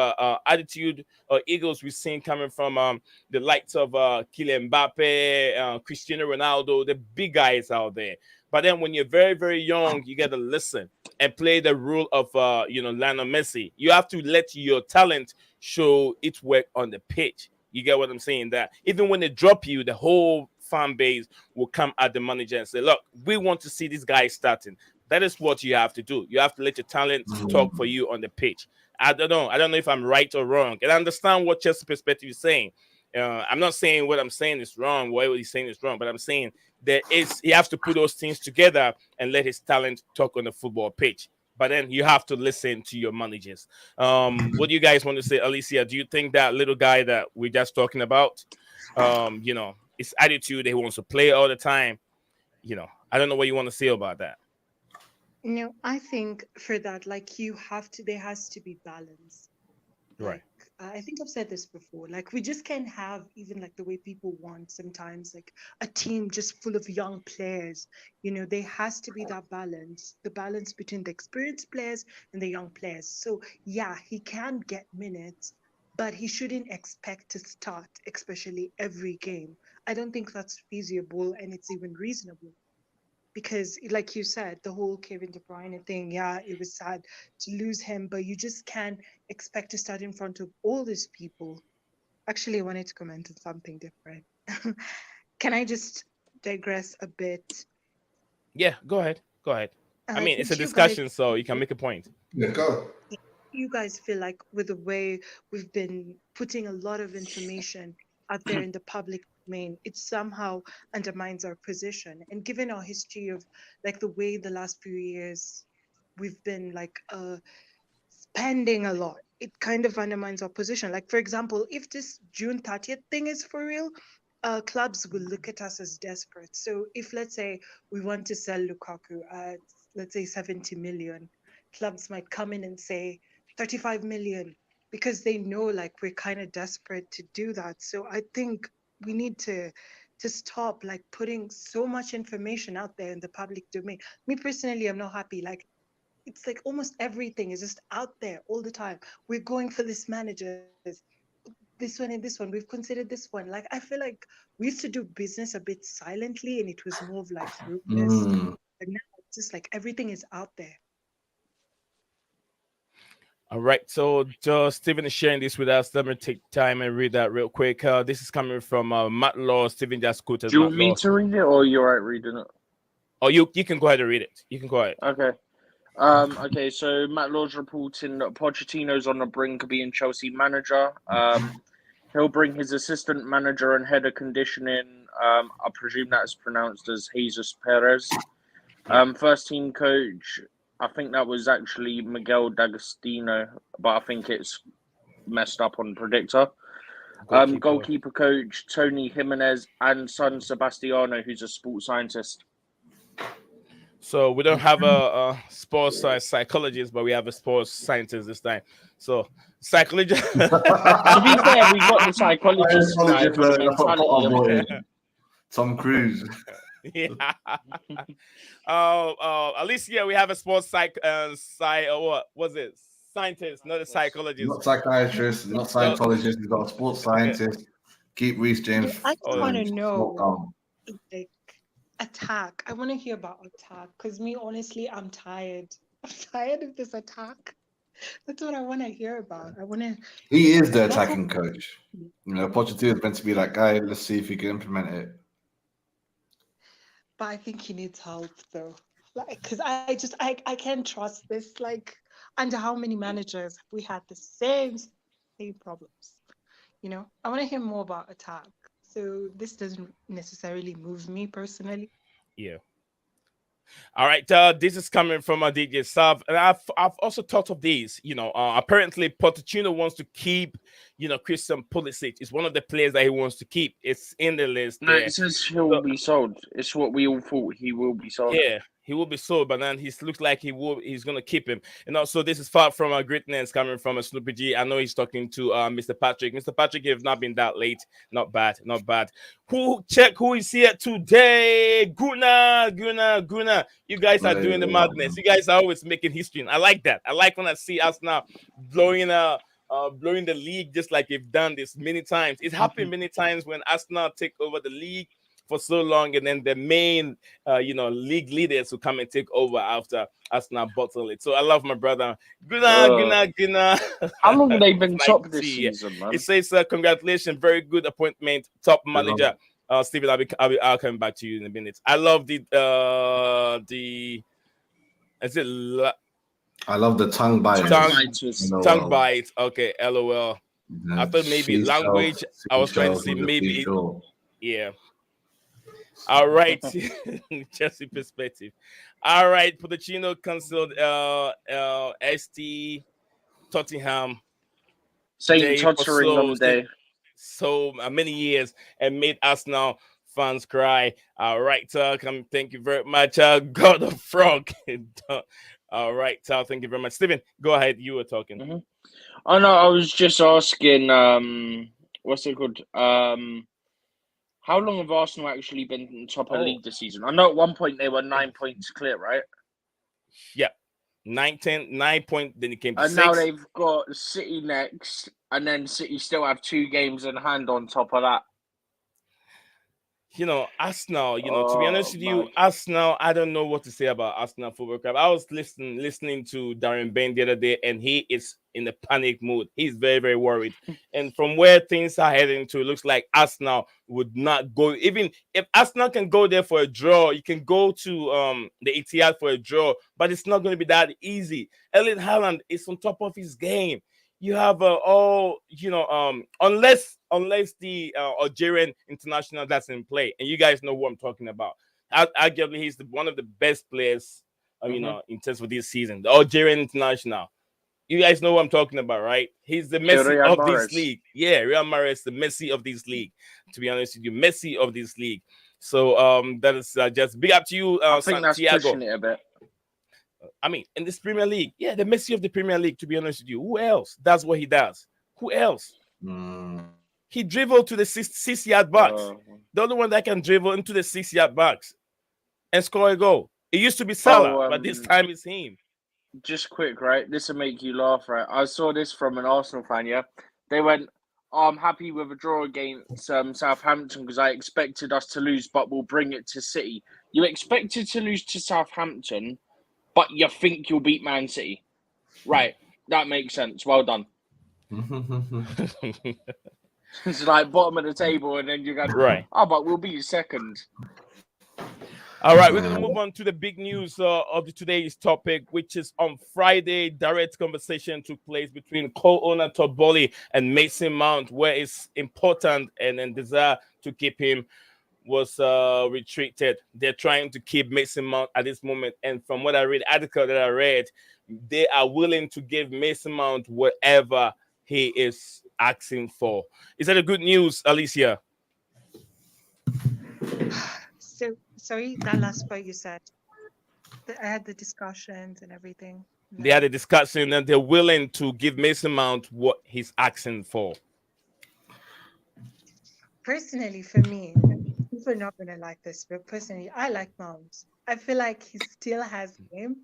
attitude or egos we've seen coming from the likes of Kylian Mbappe, Cristiano Ronaldo, the big guys out there. But then when you're very, very young, you got to listen and play the role of Lionel Messi. You have to let your talent show its work on the pitch. You get what I'm saying? That even when they drop you, the whole fan base will come at the manager and say, look, we want to see this guy starting. That is what you have to do. You have to let your talent talk for you on the pitch. I don't know. I don't know if I'm right or wrong. And I understand what Chelsea's perspective is saying. I'm not saying what I'm saying is wrong, what he's saying is wrong, but I'm saying he has to put those things together and let his talent talk on the football pitch. But then you have to listen to your managers. What do you guys want to say, Alicia? Do you think that little guy that we're just talking about, his attitude, he wants to play all the time? I don't know what you want to say about that. I think for that, like there has to be balance. Right. Like, I think I've said this before. Like, we just can't have even like the way people want sometimes, like a team just full of young players. There has to be that balance, the balance between the experienced players and the young players. So, yeah, he can get minutes, but he shouldn't expect to start, especially every game. I don't think that's feasible and it's even reasonable because like you said, the whole Kevin De Bruyne thing, yeah, it was sad to lose him, but you just can't expect to start in front of all these people. Actually, I wanted to comment on something different. Can I just digress a bit? Yeah, go ahead. Go ahead. I mean, it's a Don't you guys discussion, so you can make a point. Yeah, go. you guys feel like with the way we've been putting a lot of information out there in the public domain, it somehow undermines our position? And given our history of like the way the last few years we've been like spending a lot, it kind of undermines our position. Like, for example, if this June 30th thing is for real, clubs will look at us as desperate. So if, let's say, we want to sell Lukaku at, let's say, 70 million, clubs might come in and say 35 million because they know like we're kind of desperate to do that. So I think we need to stop like putting so much information out there in the public domain. Me personally, I'm not happy. Like, it's like almost everything is just out there all the time. We're going for this managers, this one and this one. We've considered this one. Like, I feel like we used to do business a bit silently and it was more of like rudeness. Mm. But now it's just like everything is out there. All right, so Stephen is sharing this with us. Let me take time and read that real quick. This is coming from Matt Law. Stephen just quoted Do you Matt want me Law. to read it, or you're right reading it? Oh, you can go ahead and read it. You can go ahead. Okay. Okay, so Matt Law's reporting that Pochettino's on the brink of being Chelsea manager. He'll bring his assistant manager and head of conditioning. I presume that's pronounced as Jesus Perez. First team coach, I think that was actually Miguel D'Agostino, but I think it's messed up on predictor. Goalkeeper coach Tony Jimenez and son Sebastiano, who's a sports scientist. So we don't have a sports psychologist, but we have a sports scientist this time. So psychologist. To be fair, we got the psychologist guy for the mentality. Tom Cruise. Yeah. At least we have a sports what was it? Scientist, not a psychologist. Not psychiatrist, not Scientologist. He's got a sports scientist. Keep Reece James. I just want to know, like, attack. I want to hear about attack because me, honestly, I'm tired. I'm tired of this attack. That's what I want to hear about. He is the attacking coach. You know, Pochettino is meant to be that guy. Let's see if he can implement it. But I think he needs help though. Like, because I can't trust this. Like, under how many managers have we had the same problems? You know, I want to hear more about attack. So this doesn't necessarily move me personally. Yeah. All right. This is coming from a DJ Sav, and I've also thought of these. You know, apparently Pochettino wants to keep, Christian Pulisic. It's one of the players that he wants to keep. It's in the list. No, it says he'll be sold. It's what we all thought he will be sold. Yeah, he will be sold, but then he looks like he's gonna keep him. And also, this is far from a greatness coming from a Snoopy G. I know he's talking to Mr. Patrick. Mr. Patrick, you've not been that late. Not bad. Who is here today? Guna. You guys are doing the madness. You guys are always making history. And I like that. I like when I see us now blowing the league just like you've done this many times. It's happened many times when Arsenal take over the league for so long, and then the main, league leaders who come and take over after Arsenal bottle it. So I love my brother. Guna. How long have they been top this season, man? It says, congratulations, very good appointment, top manager. Steven, I'll come back to you in a minute. I love I love the tongue bite. Tongue bite. Okay, LOL. I thought maybe language. I was trying to say maybe. Yeah. All right. Chelsea perspective. All right. Pochettino cancelled ST Tottenham. St. Tottenham Day. So many years and made Arsenal fans cry. All right, thank you very much. God of Frog. All right, thank you very much. Steven, go ahead. You were talking. Mm-hmm. Oh no, I was just asking. What's it called? How long have Arsenal actually been top of the league this season? I know at one point they were 9 points clear, right? Yeah, 9 points. Then it came to and 6. Now they've got City next, and then City still have 2 games in hand on top of that. Arsenal, to be honest with you, Arsenal, I don't know what to say about Arsenal Football Club. I was listening to Darren Bain the other day, and he is in a panic mood. He's very, very worried. And from where things are heading to, it looks like Arsenal would not go. Even if Arsenal can go there for a draw, you can go to the Etihad for a draw, but it's not going to be that easy. Erling Haaland is on top of his game. You have unless the Algerian international that's in play, and you guys know what I'm talking about. Arguably, he's one of the best players, in terms of this season. The Algerian international. You guys know what I'm talking about, right? He's the Messi of this league. Yeah, Real Mahrez, the Messi of this league. To be honest with you, Messi of this league. So that is just big up to you, I think Santiago. That's pushing it a bit. I mean, in this Premier League, the Messi of the Premier League, to be honest with you. Who else? That's what he does. Who else? He dribbled to the 6-yard box. The only one that can dribble into the 6-yard box and score a goal. It used to be Salah, but this time it's him. Just quick, right? This will make you laugh, right? I saw this from an Arsenal fan, yeah? They went, I'm happy with a draw against Southampton because I expected us to lose, but we'll bring it to City. You expected to lose to Southampton, but you think you'll beat Man City. Right. That makes sense. Well done. It's like bottom of the table, and then you go, Right. oh, but we'll be second. All right, we're going to move on to the big news of today's topic, which is on Friday. Direct conversation took place between co-owner Todd Boehly and Mason Mount, where it's important and desire to keep him was retreated. They're trying to keep Mason Mount at this moment, and from what I read, article that I read, they are willing to give Mason Mount whatever he is asking for. Is that a good news, Alicia? So sorry, that last part you said. I had the discussions and everything. They had a discussion and they're willing to give Mason Mount what he's asking for. Personally, for me, people are not gonna like this, but personally, I like Mount. I feel like he still has game,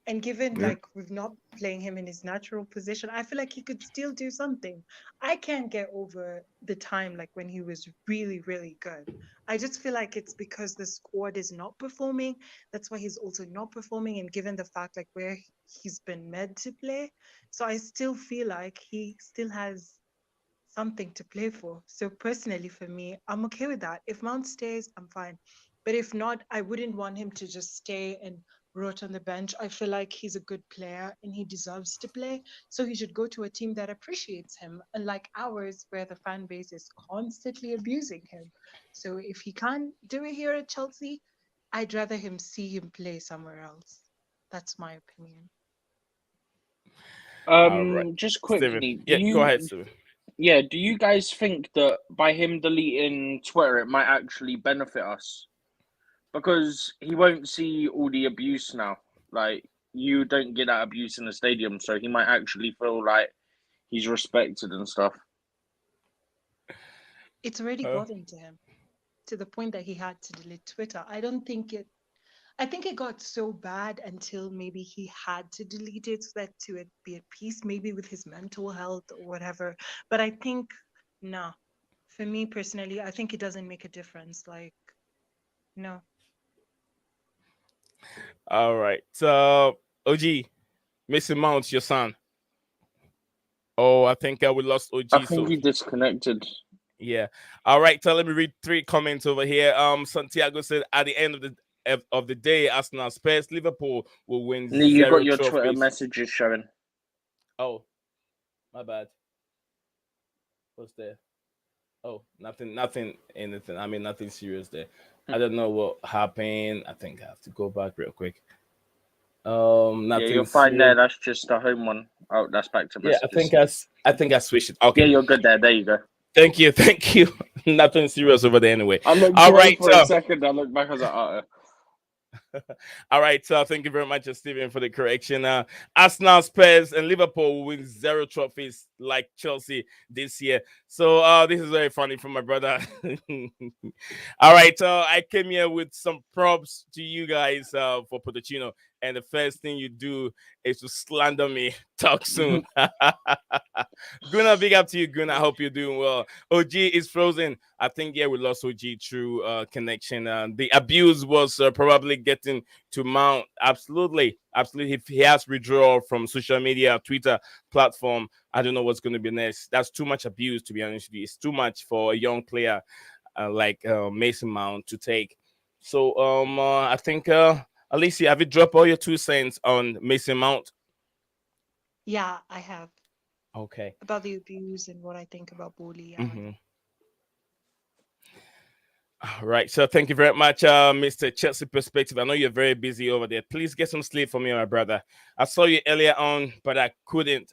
and given like we've not playing him in his natural position, I feel like he could still do something. I can't get over the time like when he was really, really good. I just feel like it's because the squad is not performing. That's why he's also not performing, and given the fact like where he's been meant to play, so I still feel like he still has something to play for. So personally, for me, I'm okay with that. If Mount stays, I'm fine. But if not, I wouldn't want him to just stay and rot on the bench. I feel like he's a good player and he deserves to play. So he should go to a team that appreciates him, unlike ours, where the fan base is constantly abusing him. So if he can't do it here at Chelsea, I'd rather see him play somewhere else. That's my opinion. All right. Just Steven. quickly, Go ahead, Steven. Yeah, do you guys think that by him deleting Twitter, it might actually benefit us? Because he won't see all the abuse now. Like, you don't get that abuse in the stadium, so he might actually feel like he's respected and stuff. It's already gotten to him, to the point that he had to delete Twitter. I think it got so bad until maybe he had to delete it so that to be at peace, maybe with his mental health or whatever. But I think, no, for me personally, I think it doesn't make a difference. Like, no. All right. So, OG, Mason Mount, your son. Oh, I think we lost OG. I think he disconnected. Yeah. All right. So let me read 3 comments over here. Santiago said at the end of the day, Arsenal, Spurs, Liverpool will win You 0 got your trophies. Twitter messages showing. Oh, my bad. What's there? Oh, nothing, anything. I mean, nothing serious there. I don't know what happened. I think I have to go back real quick. Nothing. Yeah, you'll find there. That's just the home one. Oh, that's back to messages. Yeah, I think I switched it. Okay. Yeah, you're good there. There you go. Thank you. Nothing serious over there anyway. I looked away for a second. I looked back. I was like, All right, so thank you very much, Stephen, for the correction. Arsenal, Spurs, and Liverpool will win 0 trophies like Chelsea this year. So this is very funny from my brother. All right, so I came here with some props to you guys for Pochettino. And the first thing you do is to slander me. Talk soon. Gunnar, big up to you, Gunnar. I hope you're doing well. OG is frozen. I think, we lost OG through connection. The abuse was probably getting to Mount. Absolutely. If he has withdrawn from social media, Twitter platform, I don't know what's going to be next. That's too much abuse, to be honest with you. It's too much for a young player like Mason Mount to take. So I think... Alicia, have you dropped all your 2 cents on Mason Mount? Yeah, I have. Okay. About the abuse and what I think about Boehly. Mm-hmm. All right. So thank you very much, Mr. Chelsea Perspective. I know you're very busy over there. Please get some sleep for me, my brother. I saw you earlier on, but I couldn't.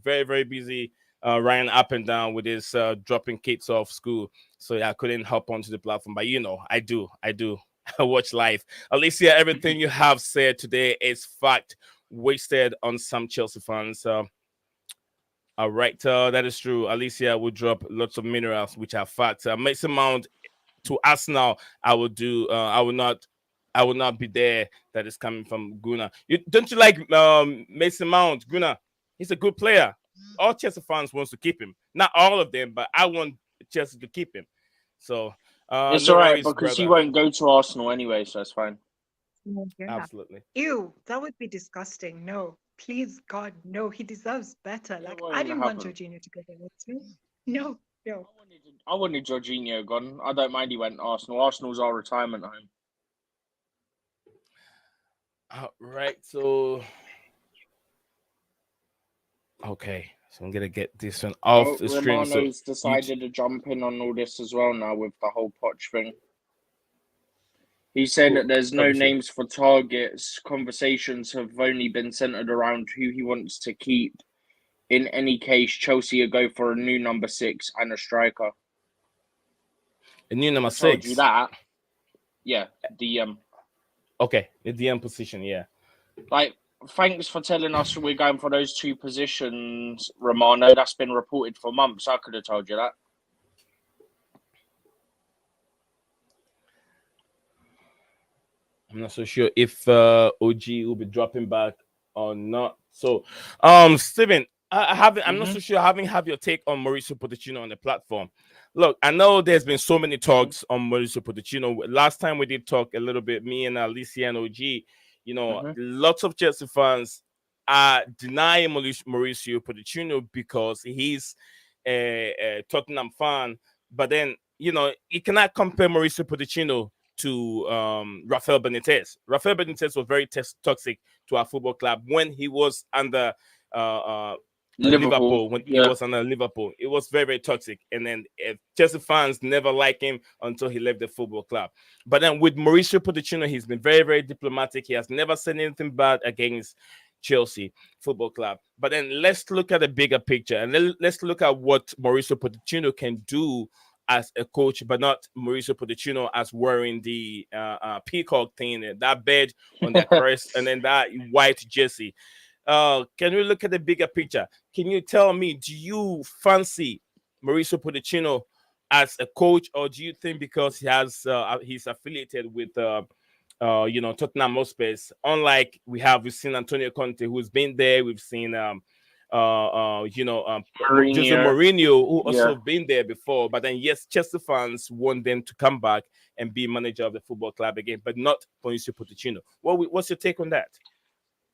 Very, very busy. Running up and down with his dropping kids off school. So I couldn't hop onto the platform. But I do. Watch live. Alicia, everything you have said today is fact wasted on some Chelsea fans. All right, that is true. Alicia will drop lots of minerals, which are fact. Mason Mount to Arsenal, I will do. I will not be there. That is coming from Gunnar. Don't you like Mason Mount, Gunnar? He's a good player. All Chelsea fans wants to keep him. Not all of them, but I want Chelsea to keep him. So. it's no all right worries, because brother. he won't go to Arsenal anyway, so it's fine. Yeah. Absolutely. Ew, that would be disgusting. No. Please, God, no, he deserves better. It Like, won't I didn't want happen. Jorginho to go there with me. No, no. I wanted Jorginho gone. I don't mind he went to Arsenal. Arsenal's our retirement home. Right. So, okay. So I'm gonna get this one off the stream. So Romano's decided to jump in on all this as well now with the whole Poch thing. He's saying that there's no obviously. names for targets. Conversations have only been centered around who he wants to keep. In any case, Chelsea will go for a new number 6 and a striker. A new number I told 6. you that. Yeah, DM. Okay, the DM position. Yeah. Like, thanks for telling us we're going for those 2 positions, Romano. That's been reported for months. I could have told you that. I'm not so sure if OG will be dropping back or not. So, Steven, I'm not so sure. I haven't have your take on Mauricio Pochettino on the platform. Look, I know there's been so many talks on Mauricio Pochettino. Last time we did talk a little bit, me and Alicia and OG. You know, lots of Chelsea fans are denying Mauricio Pochettino because he's a Tottenham fan. But then, you know, you cannot compare Mauricio Pochettino to Rafael Benitez. Rafael Benitez was very toxic to our football club when he was under Liverpool. When he was under Liverpool, it was very, very toxic. And then Chelsea fans never liked him until he left the football club. But then with Mauricio Pochettino, he's been very, very diplomatic. He has never said anything bad against Chelsea Football Club. But then let's look at the bigger picture and let's look at what Mauricio Pochettino can do as a coach, but not Mauricio Pochettino as wearing the peacock thing, that badge on their crest, and then that white jersey. Can we look at the bigger picture? Can you tell me, do you fancy Mauricio Pochettino as a coach, or do you think because he's affiliated with Tottenham Hotspur, unlike we've seen Antonio Conte, who's been there, we've seen Jose Mourinho, who also been there before. But then, yes, Chelsea fans want them to come back and be manager of the football club again, but not Mauricio Pochettino. What's your take on that?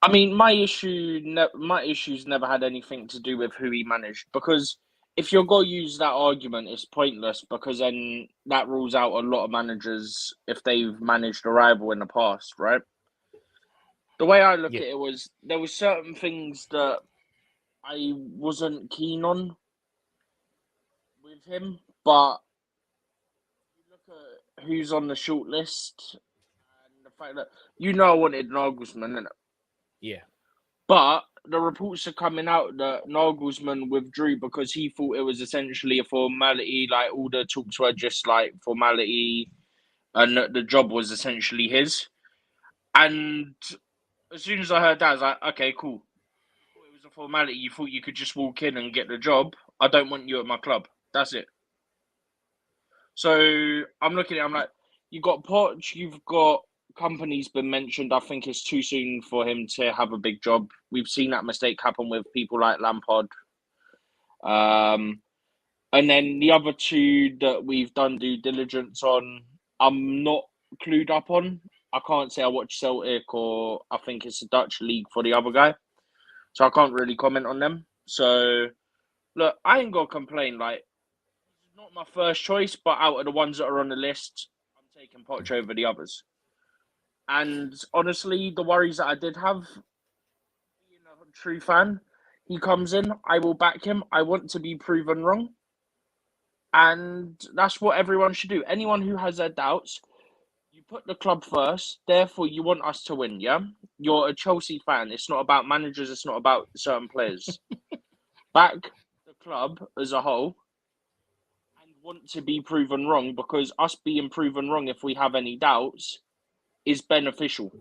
I mean, my issues never had anything to do with who he managed, because if you're going to use that argument, it's pointless, because then that rules out a lot of managers if they've managed a rival in the past, right? The way I look at it was, there were certain things that I wasn't keen on with him, but you look at who's on the short list and the fact that I wanted Nagelsmann, innit? Yeah. But the reports are coming out that Nagelsmann withdrew because he thought it was essentially a formality, like all the talks were just like formality, and the job was essentially his. And as soon as I heard that, I was like, okay, cool. It was a formality. You thought you could just walk in and get the job. I don't want you at my club. That's it. So I'm looking at it, I'm like, you've got Poch, you've got company's been mentioned. I think it's too soon for him to have a big job. We've seen that mistake happen with people like Lampard. And then the other 2 that we've done due diligence on, I'm not clued up on. I can't say I watch Celtic, or I think it's a Dutch league for the other guy. So I can't really comment on them. So, look, I ain't going to complain. Like, it's not my first choice, but out of the ones that are on the list, I'm taking Poch over the others. And honestly, the worries that I did have, being a true fan, he comes in, I will back him. I want to be proven wrong. And that's what everyone should do. Anyone who has their doubts, you put the club first. Therefore, you want us to win, yeah? You're a Chelsea fan. It's not about managers. It's not about certain players. Back the club as a whole and want to be proven wrong, because us being proven wrong, if we have any doubts, is beneficial.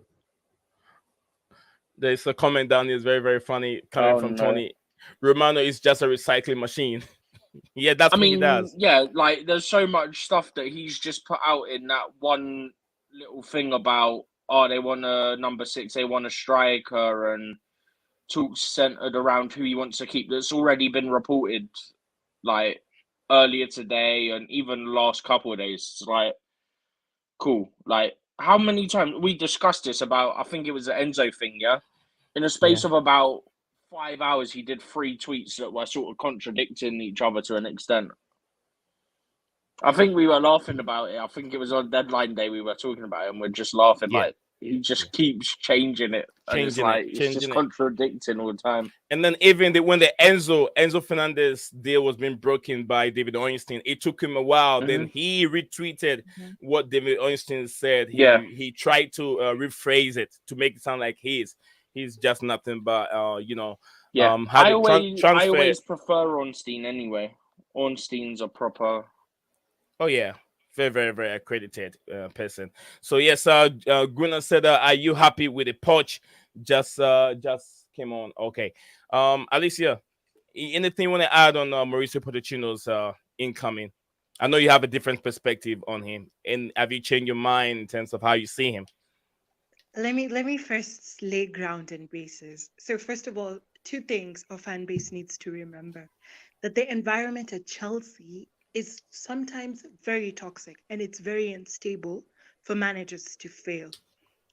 There's a comment down here, is very, very funny, coming from Tony. Romano is just a recycling machine. Yeah, that's what he does. Yeah, like there's so much stuff that he's just put out in that one little thing about, they want a number 6, they want a striker, and talks centered around who he wants to keep. That's already been reported, like earlier today and even the last couple of days. It's like, cool. Like, how many times we discussed this about? I think it was the Enzo thing, yeah. In a space of about 5 hours, he did 3 tweets that were sort of contradicting each other to an extent. I think we were laughing about it. I think it was on deadline day we were talking about it, and we're just laughing like he just keeps changing it, and it's like it's just contradicting all the time. And then even when the Enzo Fernandez deal was being broken by David Ornstein, it took him a while. Then he retweeted what David Ornstein said. He tried to rephrase it to make it sound like he's just nothing but I always prefer Ornstein anyway. Ornstein's a proper. Oh yeah, very, very, very accredited person. So yes, Gunnar said, "Are you happy with the Poch?" Just came on. Okay, Alicia, anything you want to add on Mauricio Pochettino's incoming? I know you have a different perspective on him, and have you changed your mind in terms of how you see him? Let me first lay ground and bases. So first of all, two things our fan base needs to remember: that the environment at Chelsea is sometimes very toxic and it's very unstable for managers to fail.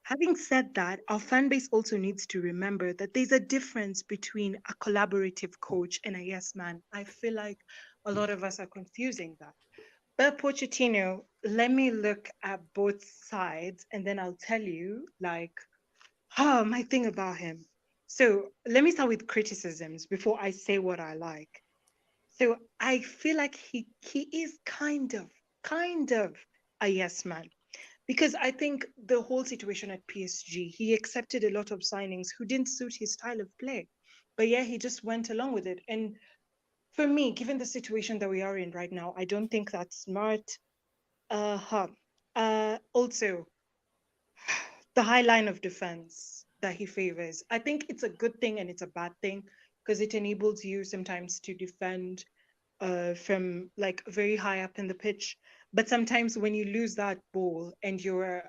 Having said that, our fan base also needs to remember that there's a difference between a collaborative coach and a yes man. I feel like a lot of us are confusing that. But Pochettino, let me look at both sides and then I'll tell you, like, my thing about him. So let me start with criticisms before I say what I like. So I feel like he is kind of a yes man, because I think the whole situation at PSG, he accepted a lot of signings who didn't suit his style of play, but yeah, he just went along with it. And for me, given the situation that we are in right now, I don't think that's smart. Also, the high line of defense that he favors, I think it's a good thing and it's a bad thing, because it enables you sometimes to defend from like very high up in the pitch. But sometimes when you lose that ball and your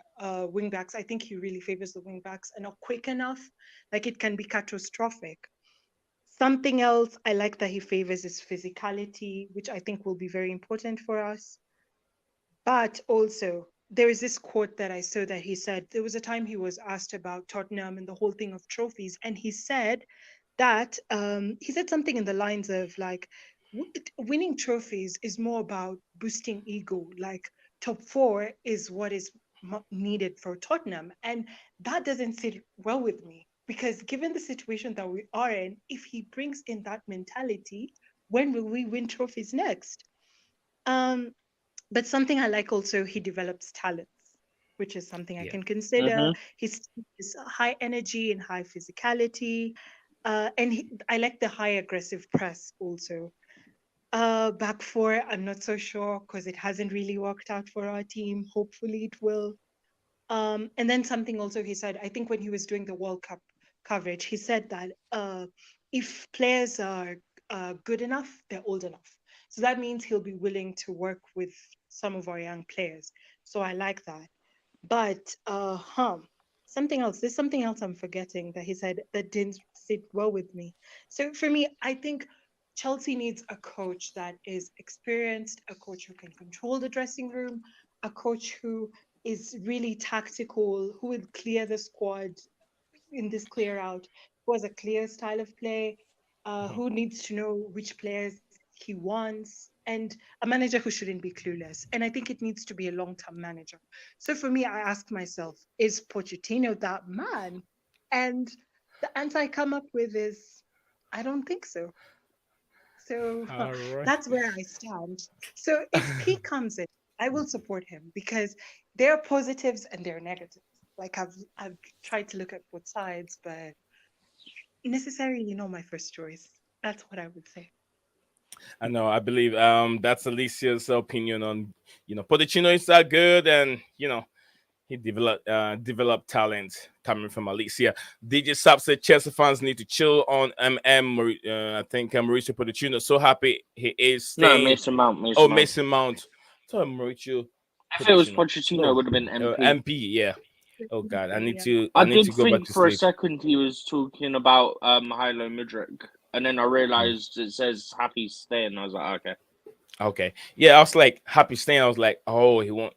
wing backs, I think he really favors the wing backs, and not quick enough, like it can be catastrophic. Something else I like that he favors is physicality, which I think will be very important for us. But also, there is this quote that I saw that he said there was a time he was asked about Tottenham and the whole thing of trophies, and he said that he said something in the lines of like, winning trophies is more about boosting ego. Like top four is what is needed for Tottenham, and that doesn't sit well with me, because given the situation that we are in, if he brings in that mentality, when will we win trophies next? But something I like also, he develops talents, which is something I can consider. He's high energy and high physicality. I like the high aggressive press also. Back four, I'm not so sure because it hasn't really worked out for our team. Hopefully it will. And then something also he said, I think when he was doing the World Cup coverage, he said that if players are good enough, they're old enough. So that means he'll be willing to work with some of our young players. So I like that. But something else. There's something else I'm forgetting that he said that didn't sit well with me. So for me, I think Chelsea needs a coach that is experienced, a coach who can control the dressing room, a coach who is really tactical, who will clear the squad in this clear out, who has a clear style of play, who needs to know which players he wants, and a manager who shouldn't be clueless. And I think it needs to be a long-term manager. So for me, I ask myself, is Pochettino that man? And the answer I come up with is, I don't think so. So that's where I stand. So if he comes in, I will support him, because there are positives and there are negatives. Like I've tried to look at both sides, but necessarily not my first choice. That's what I would say. I know. I believe that's Alicia's opinion on Pochettino is that good, and he developed talent coming from Alicia. DJ Sap said Chelsea fans need to chill on I think Mauricio Pochettino. So happy he is staying. No, Mason Mount. Mason Mount. So Mauricio. If it was Pochettino, it would have been MP. MP, yeah. Oh God, I need to. I need did to go think back to for sleep. a second he was talking about Hilo Mudryk, and then I realized it says happy staying. I was like, okay. Okay. Yeah, I was like happy staying. I was like, oh, he want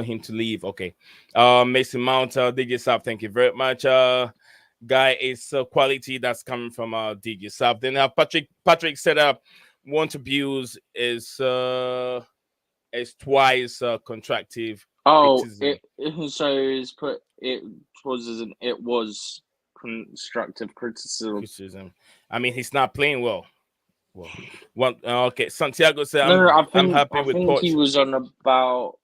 him to leave. Okay. Mason Mount, DJ Sap, thank you very much. guy is quality that's coming from DJ South. Then Patrick said want abuse is twice constructive Oh, criticism. it was constructive criticism. Criticism. I mean, he's not playing well. Well, one okay. Santiago said, No, I'm happy I with think he Poch. was on about.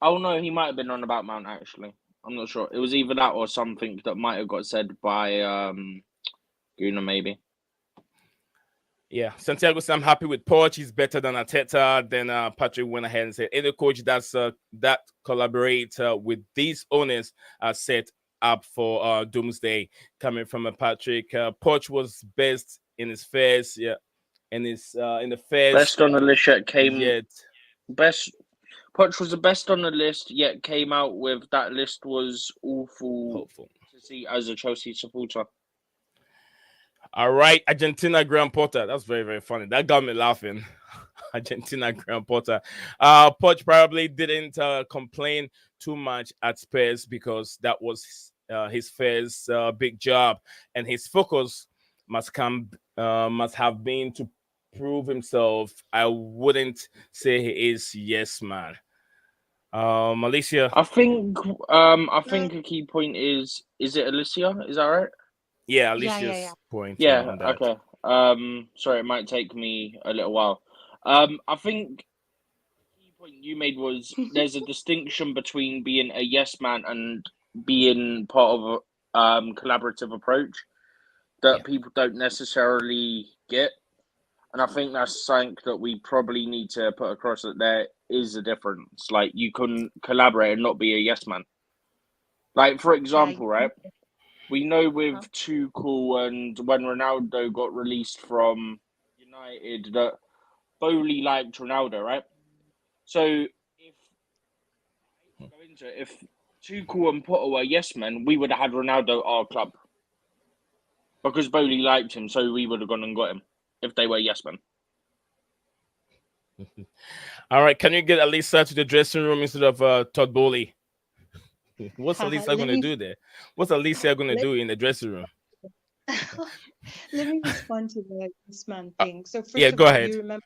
Oh no, he might have been on about Mount actually. I'm not sure. It was either that or something that might have got said by Guna maybe. Yeah, Santiago said, I'm happy with Poch. He's better than Arteta. Then Patrick went ahead and said, any coach that collaborate with these owners are set up for doomsday. Coming from a Patrick, Poch was best in his first, yeah, in the first Best on the list yet came. yet. Best. Poch was the best on the list, yet came out with that list was awful Hopeful. to see as a Chelsea supporter. All right, Argentina Graham Potter. That's very, very funny. That got me laughing. Argentina Graham Potter. Poch probably didn't complain too much at Spurs because that was his first big job, and his focus must have been to prove himself. I wouldn't say he is yes man. Alicia. I think a key point is it Alicia? Is that right? Yeah, Yeah, Alicia's point Yeah, on that. okay. Sorry, it might take me a little while. I think the key point you made was there's a distinction between being a yes man and being part of a collaborative approach that people don't necessarily get. And I think that's something that we probably need to put across, that there is a difference. Like, you can collaborate and not be a yes man. Like, for example, right? We know with Tuchel and when Ronaldo got released from United that Bowley liked Ronaldo, right? So if Tuchel and Potter were yes men, we would have had Ronaldo our club because Bowley liked him, so we would have gone and got him if they were yes men. All right, can you get Alisa to the dressing room instead of Todd Bowley? What's Alisa going to do there? What's Alicia going to do in the dressing room? Let me respond to the this man thing. So first Yeah, of go all, ahead. you remember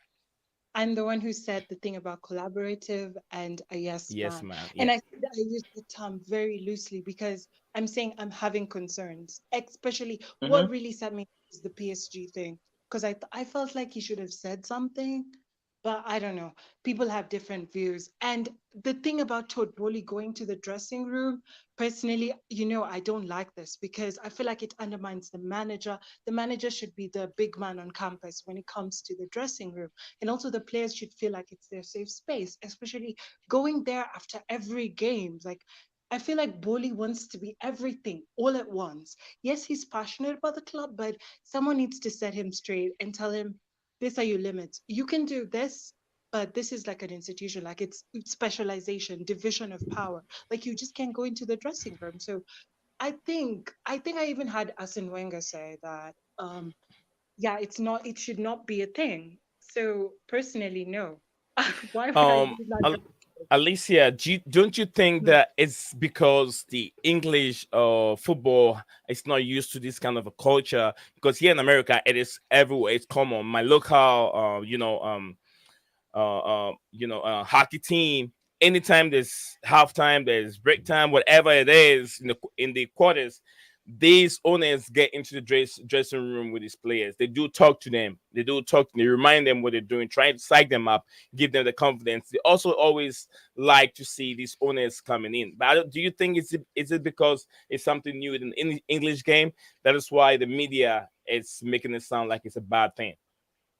I'm the one who said the thing about collaborative and a yes Yes, man. man. And Yeah. I use the term very loosely because I'm saying I'm having concerns, especially what really set me is the PSG thing. Because I felt like he should have said something, but I don't know. People have different views. And the thing about Todd Bowley going to the dressing room, personally, I don't like this because I feel like it undermines the manager. The manager should be the big man on campus when it comes to the dressing room. And also the players should feel like it's their safe space, especially going there after every game. Like, I feel like Bowley wants to be everything all at once. Yes, he's passionate about the club, but someone needs to set him straight and tell him, these are your limits. You can do this, but this is like an institution, like it's specialization, division of power. Like you just can't go into the dressing room. So I think I even had Arsene Wenger say that it should not be a thing. So personally, no. Why would I use that? Alicia, don't you think that it's because the English football is not used to this kind of a culture? Because here in America, it is everywhere. It's common. My local, hockey team. Anytime there's halftime, there's break time, whatever it is in the quarters, these owners get into the dressing room with these players. They do talk to them. They remind them what they're doing, try to psych them up, give them the confidence. They also always like to see these owners coming in. But do you think is it because it's something new in the English game? That is why the media is making it sound like it's a bad thing.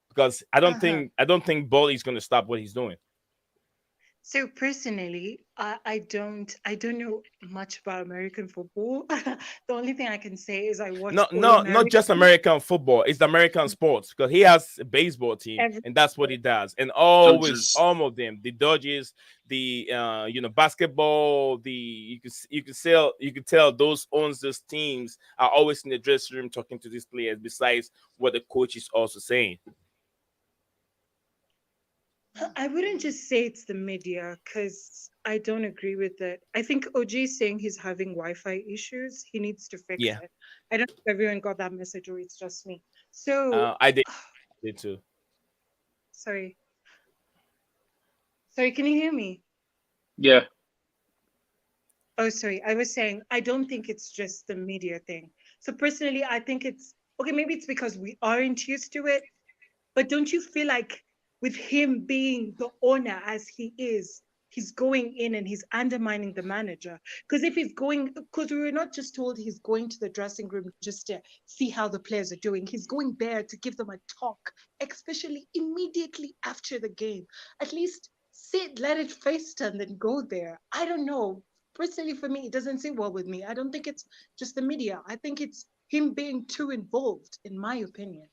Because I don't think Bolly's going to stop what he's doing. So personally, I don't know much about American football. The only thing I can say is I watch Not just American football. It's the American sports because he has a baseball team and that's what he does. And always, all of them, the Dodgers, the basketball, you can tell those owns those teams are always in the dressing room talking to these players. Besides what the coach is also saying. I wouldn't just say it's the media because I don't agree with it. I think OG is saying he's having Wi-Fi issues. He needs to fix Yeah, it. I don't know if everyone got that message or it's just me. So, I did too. sorry. Sorry, can you hear me? Yeah. Oh, sorry. I was saying I don't think it's just the media thing. So personally, I think it's okay. Maybe it's because we aren't used to it. But don't you feel like with him being the owner as he is, he's going in and he's undermining the manager? Because if he's going, because we were not just told he's going to the dressing room just to see how the players are doing, he's going there to give them a talk, especially immediately after the game. At least sit, let it face turn, then go there. I don't know. Personally, for me, it doesn't sit well with me. I don't think it's just the media. I think it's him being too involved, in my opinion.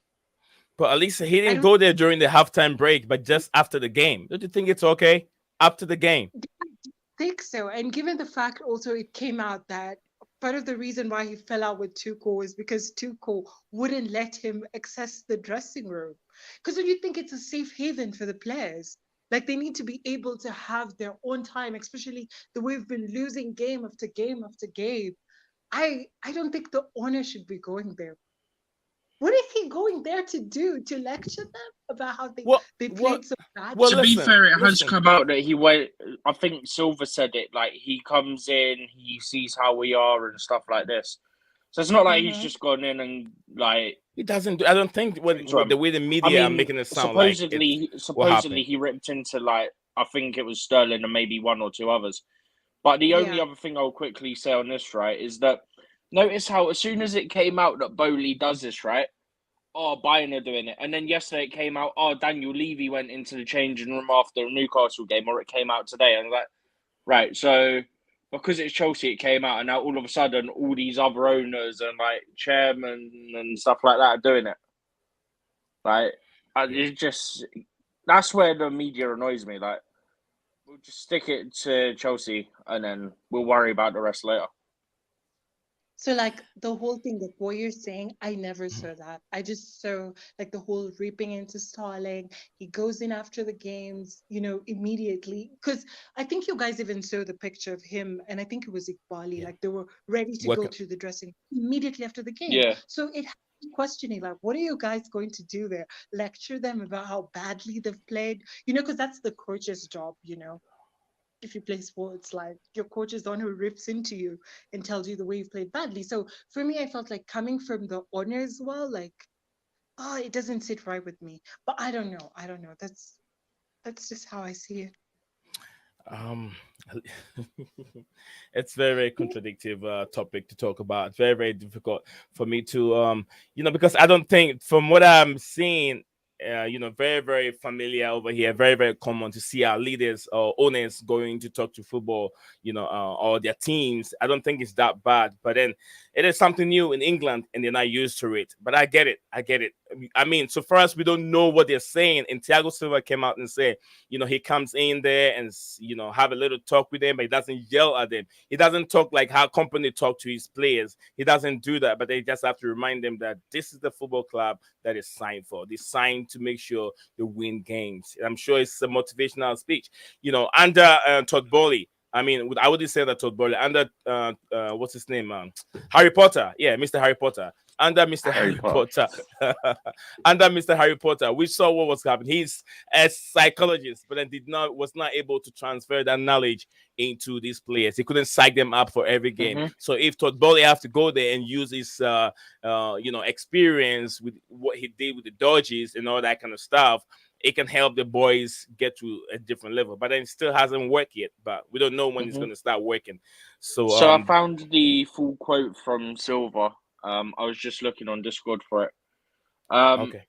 But at least he I didn't don't go there during the halftime break, but just after the game. Don't you think it's okay? After the game. think so. And given the fact also it came out that part of the reason why he fell out with Tuchel is because Tuchel wouldn't let him access the dressing room. Because when you think it's a safe haven for the players, like they need to be able to have their own time, especially the way we've been losing game after game after game. I don't think the owner should be going there. What is he going there to do? To lecture them about how What? they What? played so bad? Well, To be listen, fair, it has listen. come out that he went. I think Silver said it. Like he comes in, he sees how we are and stuff like this. So it's not like he's Mm-hmm. just gone in and like. He doesn't. I don't think what the way the I media are mean, making it sound like it's supposedly, what supposedly happened. he ripped into like I think it was Sterling and maybe one or two others. But the only Yeah. other thing I'll quickly say on this, right, is that notice how as soon as it came out that Bowley does this, right? Oh, Bayern are doing it. And then yesterday it came out, oh, Daniel Levy went into the changing room after a Newcastle game, or it came out today. And I'm like, right, so because it's Chelsea, it came out, and now all of a sudden, all these other owners and like chairmen and stuff like that are doing it. Like, it's just that's where the media annoys me. Like, we'll just stick it to Chelsea, and then we'll worry about the rest later. So like the whole thing, like what you're saying, I never saw that. I just saw like the whole reaping into Starling. He goes in after the games, immediately. Because I think you guys even saw the picture of him, and I think it was Iqbali, Yeah. like they were ready to go Welcome. to the dressing room immediately after the game. Yeah. So it had me questioning, like, what are you guys going to do there? Lecture them about how badly they've played? Because that's the coach's job, if you play sports, like your coach is the one who rips into you and tells you the way you've played badly. So for me, I felt like coming from the owner as well, like, oh, it doesn't sit right with me. But I don't know. I don't know. That's just how I see it. Um, it's very contradictive topic to talk about. Very very difficult for me to because I don't think from what I'm seeing. Very, very familiar over here. Very, very common to see our leaders or owners going to talk to football, or their teams. I don't think it's that bad, but then it is something new in England and they're not used to it. But I get it. I get it. I mean, so for us, we don't know what they're saying. And Thiago Silva came out and said, he comes in there and, have a little talk with them, but he doesn't yell at them. He doesn't talk like how company talk to his players. He doesn't do that, but they just have to remind them that this is the football club that is signed for. They signed to make sure they win games. I'm sure it's a motivational speech. Under Todd Bowley, I mean, I wouldn't say that Todd Bowley. Under what's his name? Harry Potter. Yeah, Mr. Harry Potter. Under Mr. Harry Potter. Under Mr. Harry Potter, we saw what was happening. He's a psychologist, but then was not able to transfer that knowledge into these players. He couldn't psych them up for every game. Mhm. So if Todd Bowley have to go there and use his experience with what he did with the Dodgers and all that kind of stuff, it can help the boys get to a different level. But then it still hasn't worked yet. But we don't know when it's going to start working. So I found the full quote from Silva. I was just looking on Discord for it. okay.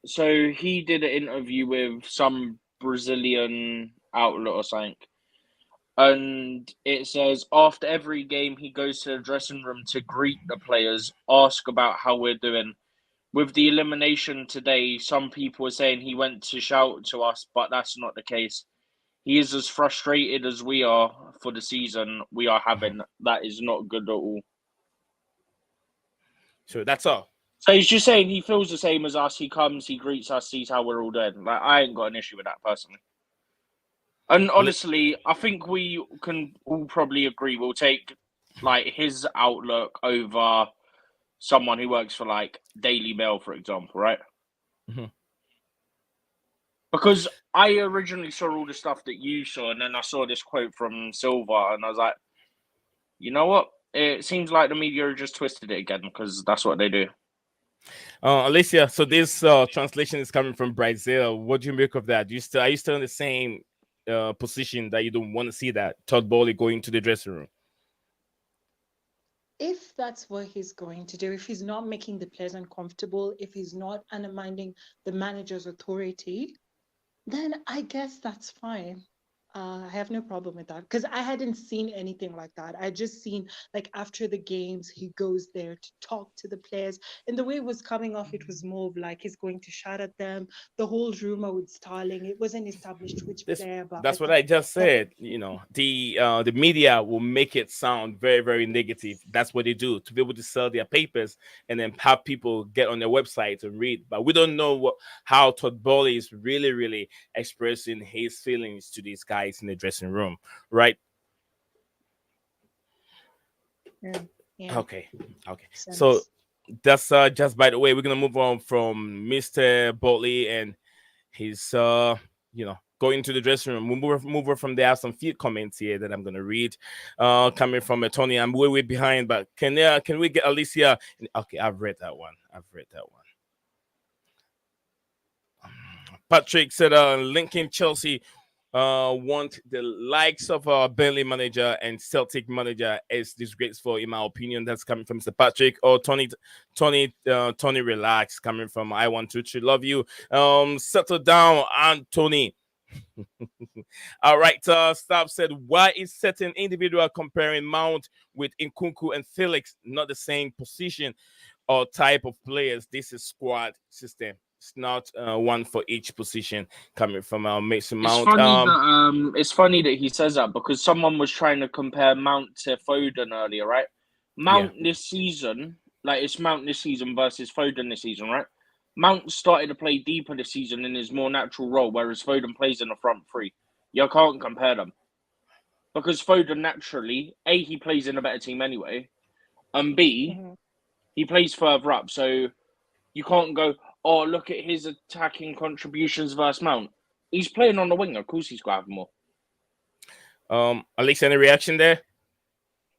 So he did an interview with some Brazilian outlet or something. And it says after every game, he goes to the dressing room to greet the players, ask about how we're doing. With the elimination today, some people are saying he went to shout to us, but that's not the case. He is as frustrated as we are for the season we are having. That is not good at all. So that's all. So he's just saying he feels the same as us. He comes, he greets us, sees how we're all doing. Like I ain't got an issue with that personally. And honestly, I think we can all probably agree we'll take like his outlook over someone who works for like Daily Mail, for example, right? Mhm. Because I originally saw all the stuff that you saw, and then I saw this quote from Silva, and I was like, you know what? It seems like the media just twisted it again because that's what they do. Alicia, so this translation is coming from Brazil. What do you make of that? Are you still in the same position that you don't want to see that Todd Bowley going to the dressing room? If that's what he's going to do, if he's not making the players uncomfortable, if he's not undermining the manager's authority, then I guess that's fine. I have no problem with that because I hadn't seen anything like that. I just seen like after the games, he goes there to talk to the players, and the way it was coming off, it was more of like he's going to shout at them. The whole rumor with Starling, it wasn't established which This player, but I that's what think I just that said. The media will make it sound very, very negative. That's what they do to be able to sell their papers and then have people get on their website and read. But we don't know how Todd Bowley is really, really expressing his feelings to these guys in the dressing room, right? yeah, Okay. So sense. that's just by the way, we're gonna move on from Mr. Bowley and he's going to the dressing room. Move over from there. I have some few comments here that I'm gonna read. Coming from Tony. I'm way behind, but can we get Alicia? Okay, I've read that one. Patrick said Lincoln Chelsea want the likes of our Burnley manager and Celtic manager is disgraceful in my opinion. That's coming from Mr. Patrick. Or Tony relax, coming from I want to love you. Settle down, Anthony. All right, Staff said, why is certain individual comparing Mount with Nkunku and Felix not the same position or type of players? This is squad system. It's not one for each position, coming from Mason Mount. It's funny that he says that because someone was trying to compare Mount to Foden earlier, right? Yeah. Mount this season, like it's Mount this season versus Foden this season, right? Mount started to play deeper this season in his more natural role, whereas Foden plays in the front three. You can't compare them because Foden naturally, A, he plays in a better team anyway, and B, Mhm. he plays further up. So you can't go, oh, look at his attacking contributions versus Mount. He's playing on the wing. Of course, he's got to have more. Alex, any reaction there?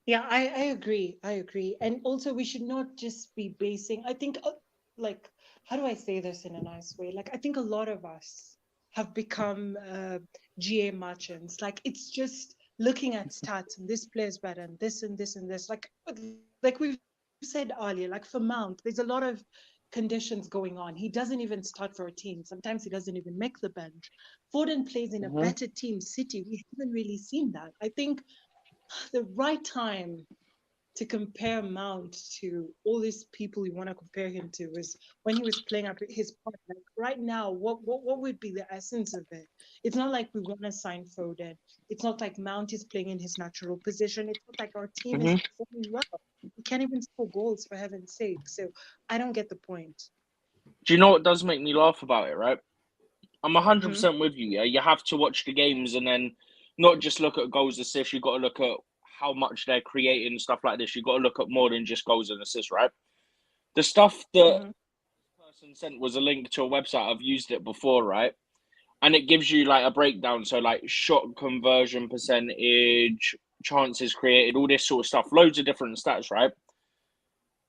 Yeah, I agree. I agree. And also, we should not just be basing, I think, like, how do I say this in a nice way? Like, I think a lot of us have become GA merchants. Like, it's just looking at stats and this player's better and this and this and this. Like we've said earlier, like for Mount, there's a lot of conditions going on. He doesn't even start for a team. Sometimes he doesn't even make the bench. Foden plays in a Mm-hmm. better team, City. We haven't really seen that. I think the right time to compare Mount to all these people you want to compare him to was when he was playing up his part. Like right now, what would be the essence of it? It's not like we want to sign Foden. It's not like Mount is playing in his natural position. It's not like our team is Mm-hmm. performing well. We can't even score goals for heaven's sake. So I don't get the point. Do you know what does make me laugh about it, right? I'm Mm-hmm. 100% with you, yeah? You have to watch the games and then not just look at goals, assists. You've got to look at how much they're creating, stuff like this. You've got to look at more than just goals and assists, right? The stuff that Mm-hmm. person sent was a link to a website. I've used it before, right? And it gives you like a breakdown. So like shot conversion percentage, chances created, all this sort of stuff. Loads of different stats, right?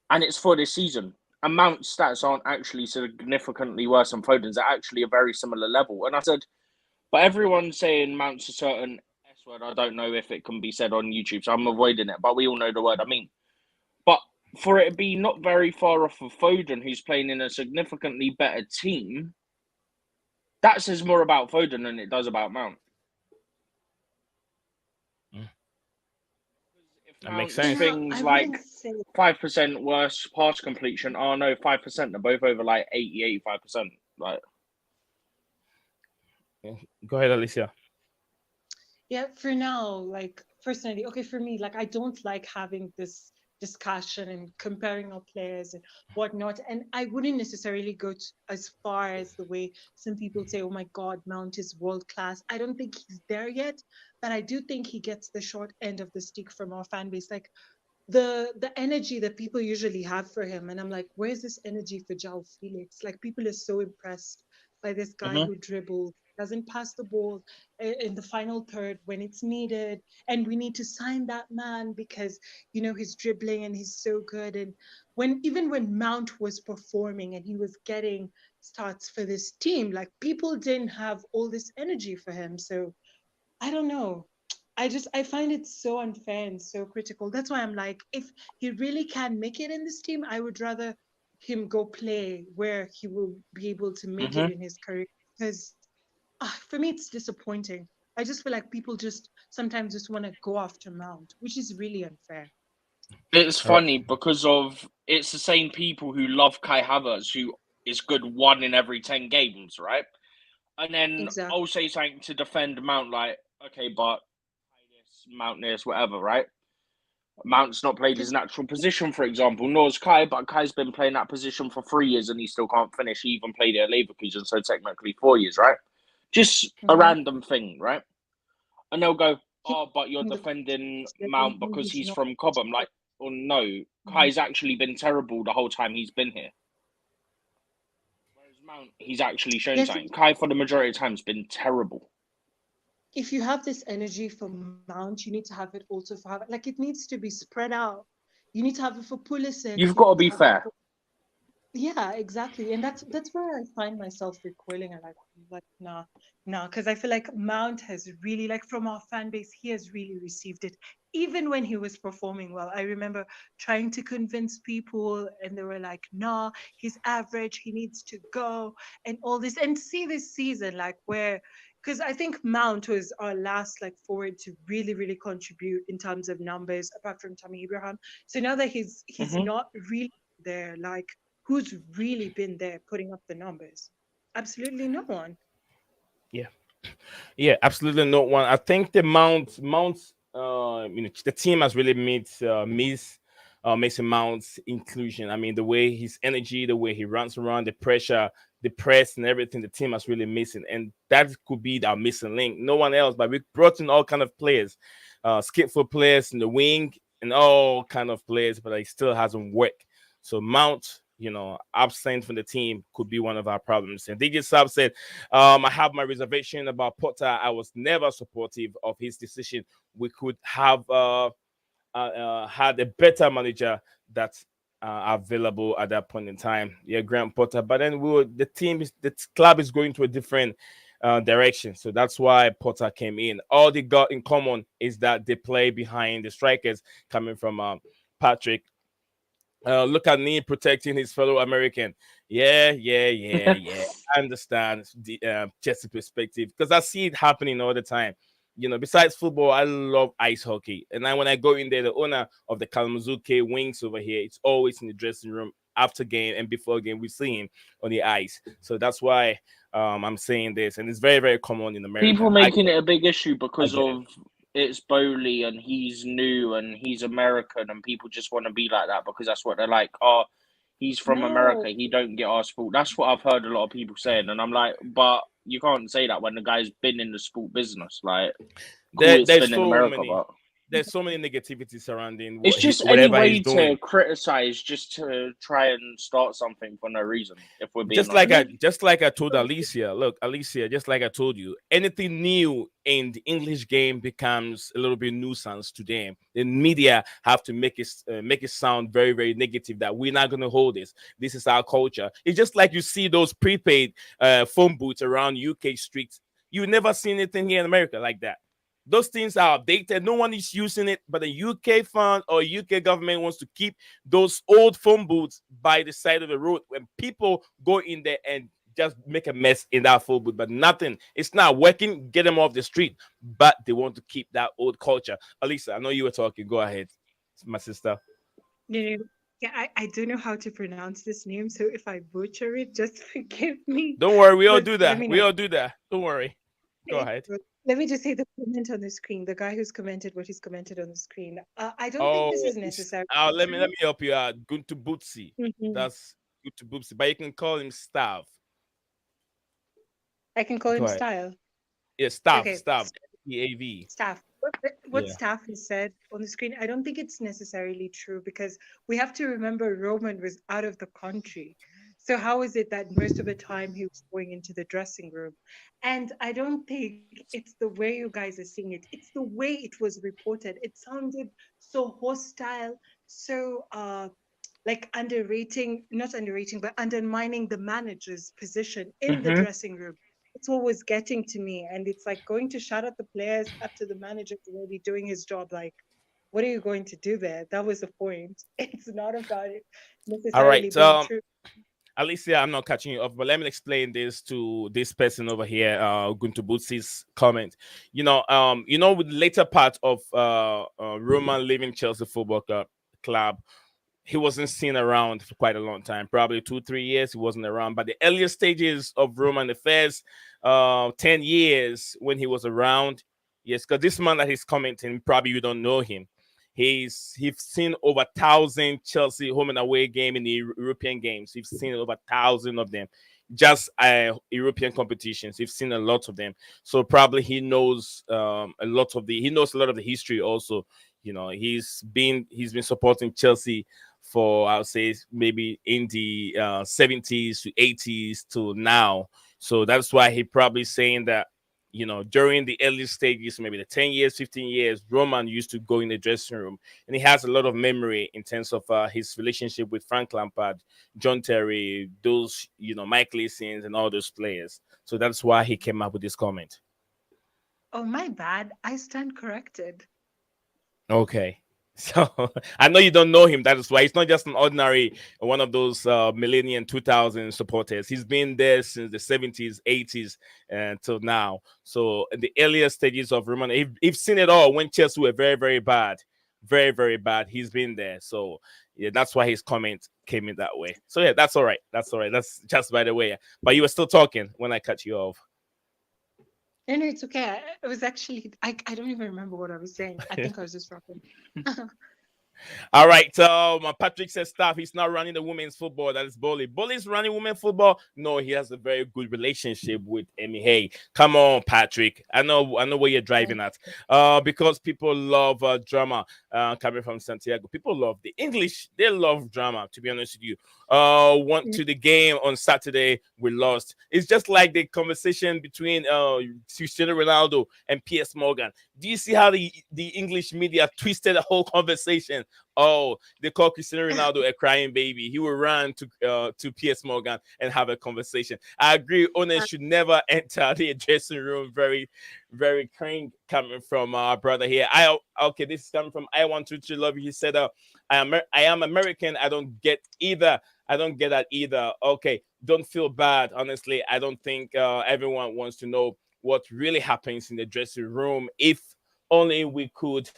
And it's for this season. And Mount's stats aren't actually significantly worse than Foden's. They're actually a very similar level. And I said, but everyone's saying Mount's a certain S word. I don't know if it can be said on YouTube, so I'm avoiding it. But we all know the word I mean. But for it to be not very far off of Foden, who's playing in a significantly better team, that says more about Foden than it does about Mount. If That makes Mount's sense. Yeah, things I like wouldn't say 5% worse pass completion, oh no, 5%, they're both over like 80, 85%. Like, Go ahead, Alicia. yeah, for now, like personally, okay, for me, like I don't like having this discussion and comparing our players and whatnot. And I wouldn't necessarily go as far as the way some people say, oh my God, Mount is world class. I don't think he's there yet, but I do think he gets the short end of the stick from our fan base. Like the energy that people usually have for him. And I'm like, where's this energy for João Felix? Like people are so impressed by this guy Mhm. who dribbles, doesn't pass the ball in the final third when it's needed. And we need to sign that man because, you know, he's dribbling and he's so good. And even when Mount was performing and he was getting starts for this team, like people didn't have all this energy for him. So I don't know. I find it so unfair and so critical. That's why I'm like, if he really can make it in this team, I would rather him go play where he will be able to make it Mhm. in his career. Because for me, it's disappointing. I just feel like people just sometimes just want to go after Mount, which is really unfair. It's All right. funny because of it's the same people who love Kai Havertz who is good 1 in every 10 games, right? And then Exactly. I'll say something to defend Mount, like, okay, but Mount this, whatever, right? Mount's not played his Because natural position, for example, nor has Kai, but Kai's been playing that position for 3 years and he still can't finish. He even played it at Leverkusen, so technically 4 years, right? Just a random thing, right? And they'll go, oh, but you're defending Mount because he's he's not. from Cobham. Like, oh no, Kai's actually been terrible the whole time he's been here. Whereas Mount, he's actually shown Yes, something. Kai, for the majority of the time, has been terrible. if you have this energy for Mount, you need to have it also for Harvard. Like it needs to be spread out. You need to have it for Pulisic. You've You got to need to be have it fair. for yeah, exactly. And that's where I find myself recoiling and like nah, because I feel like Mount has really like from our fan base, he has really received it. Even when he was performing well, I remember trying to convince people, and they were like, "Nah, he's average. He needs to go," and all this. And see this season, like where, because I think Mount was our last like forward to really, really contribute in terms of numbers, apart from Tammy Abraham. So now that he's Hmm. not really there, like who's really been there putting up the numbers? Absolutely no one. Yeah. Yeah, absolutely not one. I think the Mount the team has really made miss Mason Mount's inclusion. I mean, the way his energy, the way he runs around, the pressure, the press, and everything, the team has really missing, and that could be our missing link. No one else, but we brought in all kind of players, skillful players in the wing, and all kind of players, but it still hasn't worked. So Mount, absent from the team could be one of our problems. And DJ Sab said, I have my reservation about Potter. I was never supportive of his decision. We could have had a better manager that's available at that point in time. Yeah, Grant Potter. But then the club is going to a different direction. So that's why Potter came in. All they got in common is that they play behind the strikers coming from Patrick. Look at me protecting his fellow American. Yeah. I understand the Chelsea perspective because I see it happening all the time. Besides football, I love ice hockey. And then when I go in there, the owner of the Kalamazoo Wings over here, it's always in the dressing room after game and before game. We see him on the ice. So that's why I'm saying this. And it's very, very common in America. People making it a big issue I because get it. of it's Bowley and he's new and he's American and people just want to be like that because that's what they're like. Oh, he's from No, America. He don't get our sport. That's what I've heard a lot of people saying, and I'm like, but you can't say that when the guy's been in the sport business. Like, cool, There, it's there's been in so America, many but there's so many negativity surrounding it's just any whatever he's way doing. to criticize, just to try and start something for no reason. If we're being just like honest. I just like I told Alicia, look, Alicia, just like I told you, anything new in the English game becomes a little bit nuisance to them. The media have to make it sound very, very negative that we're not going to hold this. This is our culture. It's just like you see those prepaid phone booths around UK streets. You never see anything here in America like that. Those things are outdated. No one is using it, but the UK fund or UK government wants to keep those old phone booths by the side of the road when people go in there and just make a mess in that phone booth, but nothing. It's not working. Get them off the street, but they want to keep that old culture. Alisa, I know you were talking. Go ahead, my sister. no, no. Yeah, I don't know how to pronounce this name, so if I butcher it, just forgive me. Don't worry. We all But do let that. me We know. all do that. Don't worry. Go ahead. Let me just say the comment on the screen. The guy who's commented what he's commented on the screen. I don't think this Oh, is necessarily let me true. help you out. Guntu Butsi. Mhm. That's Guntu Butsi, but you can call him Stav. I can call Go him ahead. style. Yeah, Stav, Okay, Stav. EAV. staff. What Yeah. staff has said on the screen, I don't think it's necessarily true because we have to remember Roman was out of the country. So how is it that most of the time he was going into the dressing room? And I don't think it's the way you guys are seeing it. It's the way it was reported. It sounded so hostile, so like underrating, not underrating, but undermining the manager's position in the Hmm. dressing room. It's what was getting to me. And it's like going to shout at the players after the manager's already doing his job. Like, what are you going to do there? That was the point. It's not about it All necessarily right. being true. Alicia, I'm not catching you off, but let me explain this to this person over here, Guntu Butsi's comment. With the later part of Roman leaving Chelsea Club, he wasn't seen around for quite a long time, probably 2 3 years he wasn't around. But the earlier stages of Roman affairs, 10 years when he was around, yes, because this man that he's commenting, probably you don't know him. He's seen over 1,000 Chelsea home and away game in the European games. He's seen over 1,000 of them, just European competitions. He's seen a lot of them, so probably he knows a lot of the history also. He's been supporting Chelsea for, I would say, maybe in the 70s to 80s to now. So that's why he probably saying that, during the early stages, maybe the 10 years, 15 years, Roman used to go in the dressing room. And he has a lot of memory in terms of his relationship with Frank Lampard, John Terry, those, Mike Leesons and all those players. So that's why he came up with this comment. Oh, my bad. I stand corrected. Okay. So I know you don't know him. That is why he's not just an ordinary one of those millennium 2000 supporters. He's been there since the 70s, 80s, until now. So in the earlier stages of Roman, he's seen it all when Chelsea were very, very bad. Very, very bad. He's been there. So yeah, that's why his comment came in that way. So yeah, that's all right. That's all right. That's just by the way. But you were still talking when I cut you off. No, no, it's okay. I was actually, I don't even remember what I was saying. I think I was just rapping. All right. Patrick says stuff. He's not running the women's football. That is Bully. Bully's running women's football. No, he has a very good relationship with Emmy. Hey, come on, Patrick. I know where you're driving at. Because people love drama. Coming from Santiago, people love the English. They love drama. To be honest with you, went to the game on Saturday. We lost. It's just like the conversation between Cristiano Ronaldo and P.S. Morgan. Do you see how the English media twisted the whole conversation? Oh, they call Cristiano Ronaldo a crying baby. He will run to P.S. Morgan and have a conversation. I agree. Owners should never enter the dressing room. Very, very crank coming from our brother here. Okay. This is coming from I want to love you. He said, I am American. I don't get either. I don't get that either. Okay, don't feel bad. Honestly, I don't think everyone wants to know what really happens in the dressing room. If only we could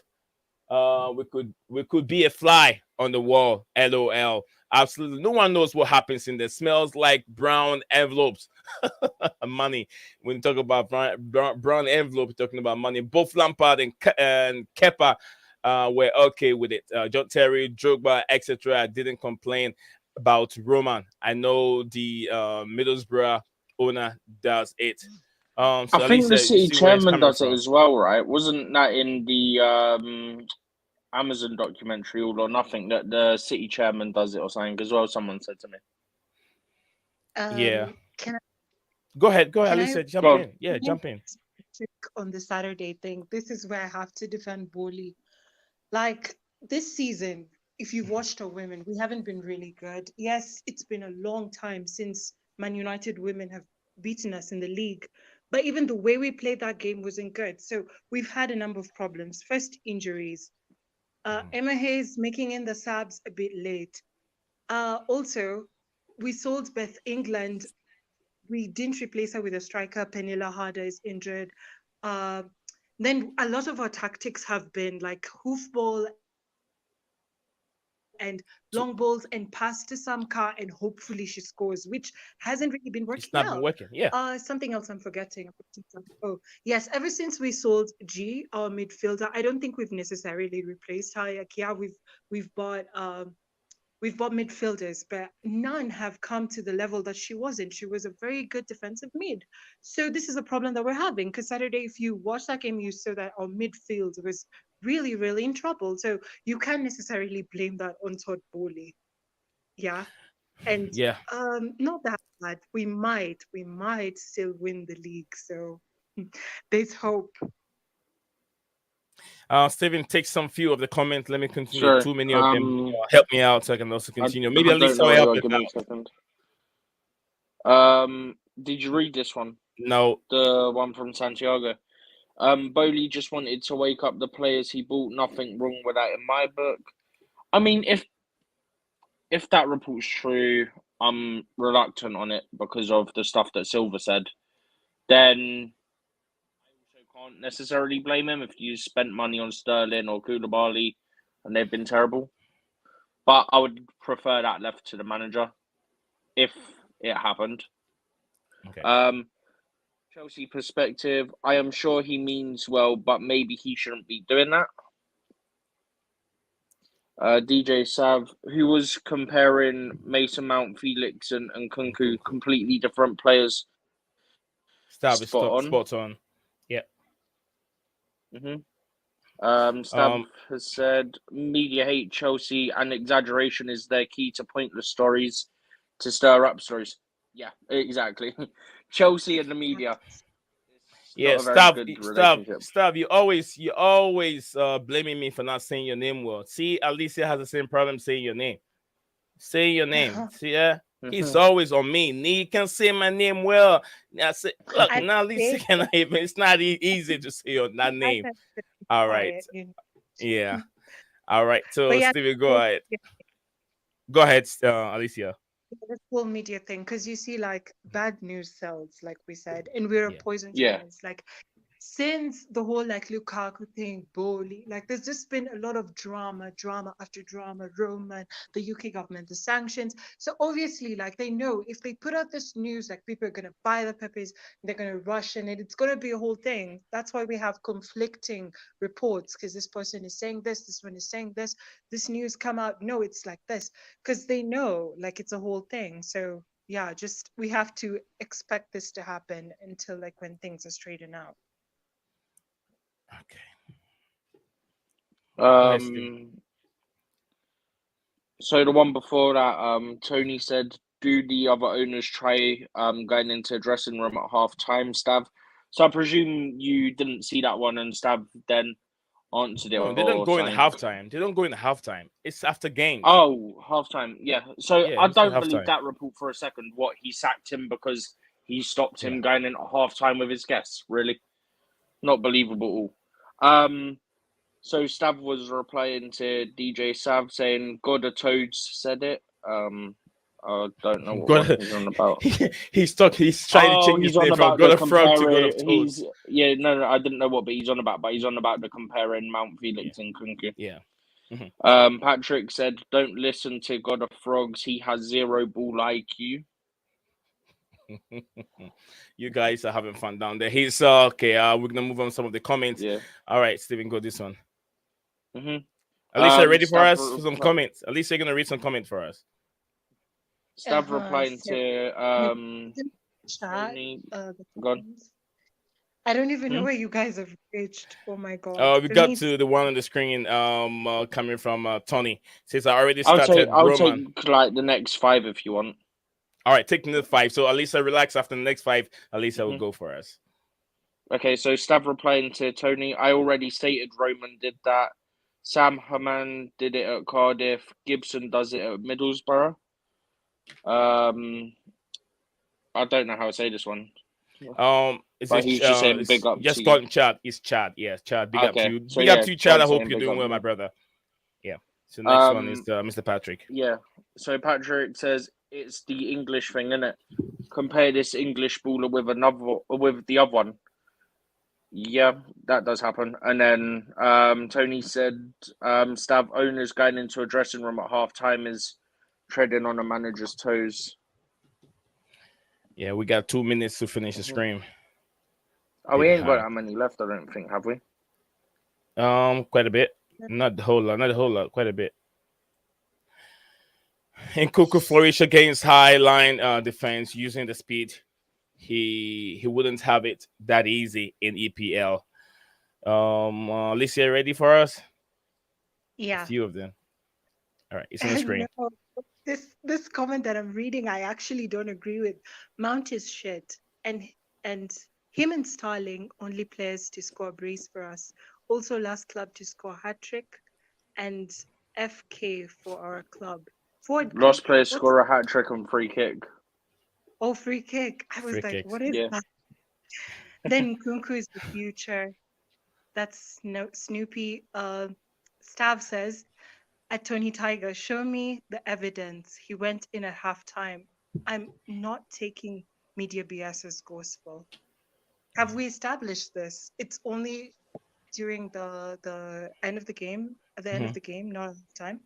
be a fly on the wall. LOL. Absolutely, no one knows what happens in there. Smells like brown envelopes. Money. When you talk about brown envelope, you're talking about money. Both Lampard and Kepa were okay with it. John Terry, Drogba, etc. didn't complain about Roman. I know the Middlesbrough owner does it. I So at think least the you city see where it's chairman coming does it from. as well, right? Wasn't that in the Amazon documentary All or Nothing that the city chairman does it or something as well? Someone said to me. Yeah. Can I, Go ahead. Go ahead, can I Alicia. Jump Go on. in. Yeah, comment jump in. on the Saturday thing? This is where I have to defend Boli. Like this season, if you've watched our women, we haven't been really good. Yes, it's been a long time since Man United women have beaten us in the league. But even the way we played that game wasn't good. So we've had a number of problems. First, injuries. Emma Hayes making in the subs a bit late. Also, we sold Beth England. We didn't replace her with a striker. Penilla Harder is injured. Uh, then a lot of our tactics have been like hoofball and and long balls and pass to Samka, and hopefully she scores, which hasn't really been working It's not been out. working. Yeah. Something else I'm forgetting. Oh, yes. Ever since we sold G, our midfielder, I don't think we've necessarily replaced her. Like, yeah, we've bought midfielders, but none have come to the level that she was in. She was a very good defensive mid. So this is a problem that we're having, because Saturday, if you watch that game, you saw that our midfield was really, really in trouble. So you can't necessarily blame that on Todd Bowley. Yeah. And Yeah. not that bad. We might still win the league. So there's hope. Steven, take some few of the comments. Let me continue. Sure. Too many of them. Help me out so I can also continue. Maybe at least don't know I'll where you help are. it Give me out. a second. Did you read this one? No. The one from Santiago. Bowley just wanted to wake up the players he bought. Nothing wrong with that in my book. I mean, if that report's true, I'm reluctant on it because of the stuff that Silver said. Then I also can't necessarily blame him if you spent money on Sterling or Koulibaly and they've been terrible. But I would prefer that left to the manager if it happened. Okay. Chelsea perspective, I am sure he means well, but maybe he shouldn't be doing that. DJ Sav, who was comparing Mason Mount, Felix, and Kunku, completely different players. Stop. It's Spot on. spot on. Yeah. Stab has said media hate Chelsea and exaggeration is their key to pointless stories to stir up stories. Yeah, exactly. Chelsea and the media. Yeah, Not a very good relationship. stop. You always blaming me for not saying your name well. See, Alicia has the same problem saying your name. Say your name. See, yeah. He's always on me. He can say my name well. I say, look, now Alicia cannot even. It's not easy to say your that name. All right. Yeah. All right. So, yeah, Steven, go ahead. Go ahead, Alicia. The whole media thing, because you see, like, bad news sells, like we said, and we're a poison channels. Like, since the whole like Lukaku thing, Bowley, like there's just been a lot of drama after drama, Roman, the UK government, the sanctions. So obviously, like, they know if they put out this news, like, people are gonna buy the Peppers, they're gonna rush in it. It's gonna be a whole thing. That's why we have conflicting reports, because this person is saying this one is saying this news come out. No, it's like this, because they know, like, it's a whole thing. So yeah, just we have to expect this to happen until like when things are straightened out. Okay. So the one before that, Tony said, do the other owners try going into a dressing room at half time, Stav? So I presume you didn't see that one and Stav then answered it. No, they don't go in halftime. They don't go in halftime. It's after games. Oh, halftime. Yeah. So Yeah, I don't believe that report for a second. What, he sacked him because he stopped him going in at halftime with his guests? Really? Not believable. So Stav was replying to DJ Sav saying, God, the Toads said it. I don't know what he's on about. He's trying to change his name from God of Frog to God of Toads. No, I didn't know what he's on about, but he's on about the comparing Mount Felix and Kunku. Yeah. Patrick said, don't listen to God of Frogs. He has 0 ball IQ. You guys are having fun down there. He's okay. We're gonna move on some of the comments. Yeah. All right, Steven, go this one. Alicia, ready for us for some comments? Alicia, you're gonna read some comments for us. Stav replying to chat. I don't even know where you guys have reached. Oh my god. We got to the one on the screen. Coming from Tony. Says I already started. I'll take like the next 5 if you want. All right, take the 5. So Alisa, relax. After the next 5, Alisa will go for us. Okay, so Stav replying to Tony. I already stated Roman did that. Sam Haman did it at Cardiff. Gibson does it at Middlesbrough. I don't know how to say this one. He's just saying big up. Just call him Chad. It's Chad. Yes, Chad. Big up to you. So big up to you, Chad. I hope you're doing well, my brother. Yeah. So next one is Mr. Patrick. Yeah. So Patrick says it's the English thing, isn't it? Compare this English baller with the other one. Yeah, that does happen. And then Tony said Stav owners going into a dressing room at half time is treading on a manager's toes. Yeah, we got 2 minutes to finish the Mhm. scream. Oh, They're we ain't got behind. that many left, I don't think, have we? Quite a bit. Not the whole lot. Not a whole lot. Quite a bit. And Cuckoo flourish against high line defense using the speed. He wouldn't have it that easy in EPL. Alicia, ready for us? A Yeah. few of them. All right, it's on the No, screen. this comment that I'm reading, I actually don't agree with. Mount is shit, and him and Starling only players to score a brace for us. Also, last club to score hat trick, and FK for our club. Forward Lost pack. players What's score a hat trick on free kick. free kick? I Free was like, kicks. what is Yeah. that? Then Kunku is the future. That's no Snoopy. Stav says at Tony Tiger, show me the evidence. He went in at halftime. I'm not taking media BS as gospel. Have we established this? It's only during the end of the game, at the end of Mhm. the game, not at the time.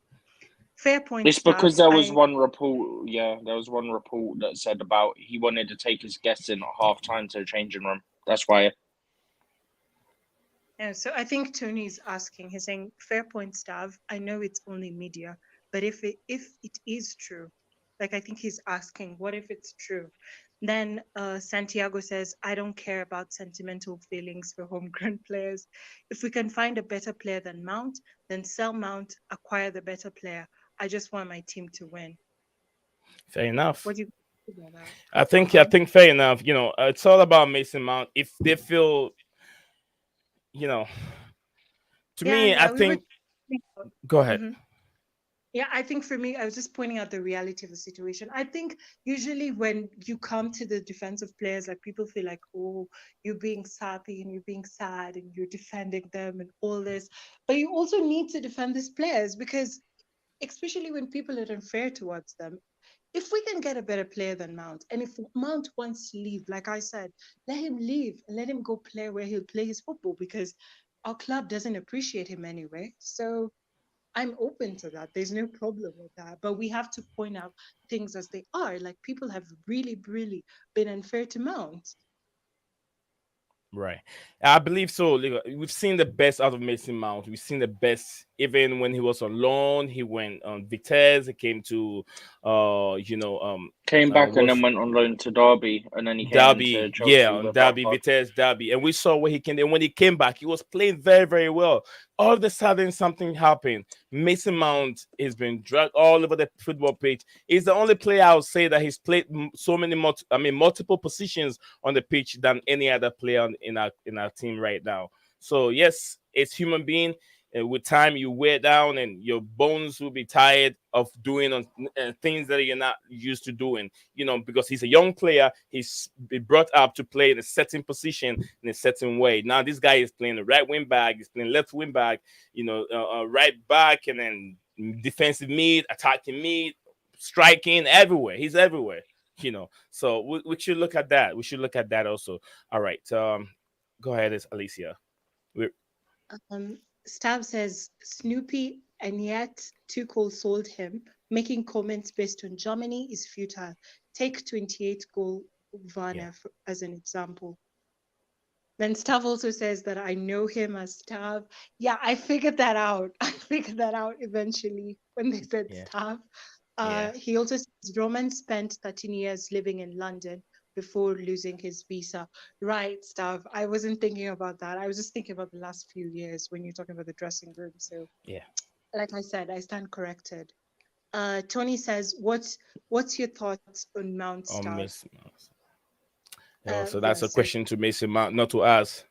Fair point, It's because Stav. there was one report. Yeah, there was one report that said about he wanted to take his guests in at half time to the changing room. That's why. Yeah, so I think Tony's asking, he's saying, fair point, Stav. I know it's only media, but if it is true, like I think he's asking, what if it's true? Then Santiago says, I don't care about sentimental feelings for homegrown players. If we can find a better player than Mount, then sell Mount, acquire the better player. I just want my team to win. Fair enough. What do you think about that? I think fair enough. It's all about Mason Mount. If they feel, you know, to Yeah, me, I yeah, we were. think. Go ahead. Mhm. Yeah, I think for me, I was just pointing out the reality of the situation. I think usually when you come to the defense of players, like people feel like, oh, you're being sappy and you're being sad and you're defending them and all this. But you also need to defend these players because, especially when people are unfair towards them, if we can get a better player than Mount, and if Mount wants to leave, like I said, let him leave and let him go play where he'll play his football because our club doesn't appreciate him anyway. So I'm open to that. There's no problem with that. But we have to point out things as they are. Like people have really, really been unfair to Mount. Right. I believe so. We've seen the best out of Mason Mount. We've seen the best even when he was on loan. He went on Vitesse. He came to, Came back and was then went on loan to Derby, and then he came into Derby, yeah, Chelsea on with Derby, Lampard. Vitesse, Derby, and we saw where he came. And when he came back, he was playing very, very well. All of a sudden, something happened. Mason Mount has been dragged all over the football pitch. He's the only player I would say that he's played so many, multiple positions on the pitch than any other player in our team right now. So yes, it's human being. With time, you wear down, and your bones will be tired of doing things that you're not used to doing. Because he's a young player, he's been brought up to play in a certain position in a certain way. Now this guy is playing the right wing back, he's playing left wing back, right back, and then defensive mid, attacking mid, striking everywhere. He's everywhere. So we should look at that. We should look at that also. All right. Go ahead, Alicia. We're, Stab says Snoopy, and yet Tuchel sold him. Making comments based on Germany is futile. Take 28 goal yeah. Werner as an example. Then Stav also says that I know him as Stav. Yeah, I figured that out. I figured that out eventually when they said Yeah. Stav. Yeah. He also says Roman spent 13 years living in London before losing his visa. Right, Stav. I wasn't thinking about that. I was just thinking about the last few years when you're talking about the dressing room. So, Yeah. like I said, I stand corrected. Tony says, "What's your thoughts on Mount Stav?" Miss. So that's Yeah. a So question to Mason Mount, not to us.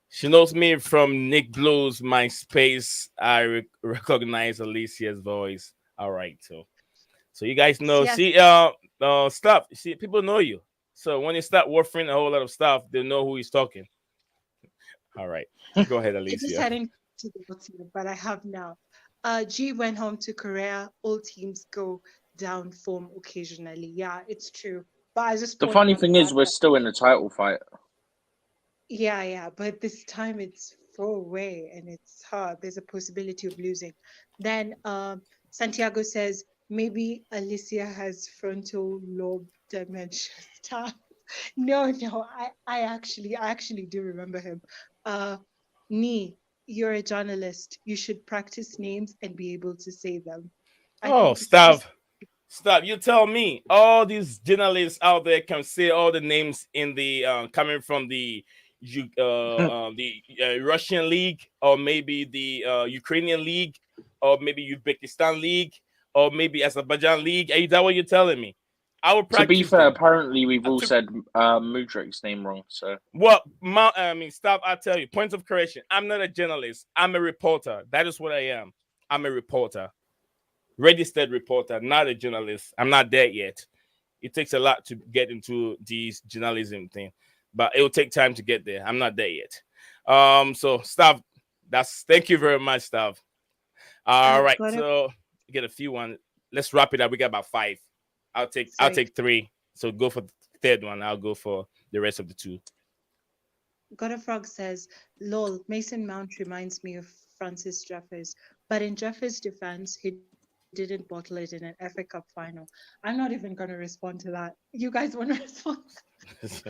She knows me from Nick Blue's MySpace. I recognize Alicia's voice. All right, so you guys know. yes, See, stuff. See, people know you. So when you start offering a whole lot of stuff, they know who is talking. All right, go ahead, I just Alicia. hadn't to the bottom, but I have now. G went home to Korea. All teams go down form occasionally. Yeah, it's true. But I just The point funny out the thing is, fact we're that still in the title fight. Yeah, but this time it's far away and it's hard. There's a possibility of losing. Then Santiago says maybe Alicia has frontal lobe dementia. Stop. No, I actually do remember him. Uh, Nee, you're a journalist. You should practice names and be able to say them. I Oh, think it's stop. just Stop. You tell me. All these journalists out there can say all the names in the coming from the Russian league, or maybe the Ukrainian league, or maybe Uzbekistan league, or maybe Azerbaijan league. Is that what you're telling me? I will To be practice fair, them. apparently we've I all took said Mudrik's name wrong. So what? I mean, stop. I tell you. Points of correction. I'm not a journalist. I'm a reporter. That is what I am. I'm a reporter, registered reporter, not a journalist. I'm not there yet. It takes a lot to get into these journalism thing, but it will take time to get there. I'm not there yet. So staff, that's thank you very much, staff. All I've right, got a so get a few one. Let's wrap it up. We got about five. I'll sorry, take three. So go for the third one. I'll go for the rest of the two. God of Frog says, lol, Mason Mount reminds me of Francis Jeffers, but in Jeffers' defense, he didn't bottle it in an FA Cup final. I'm not even going to respond to that. You guys want to respond? it's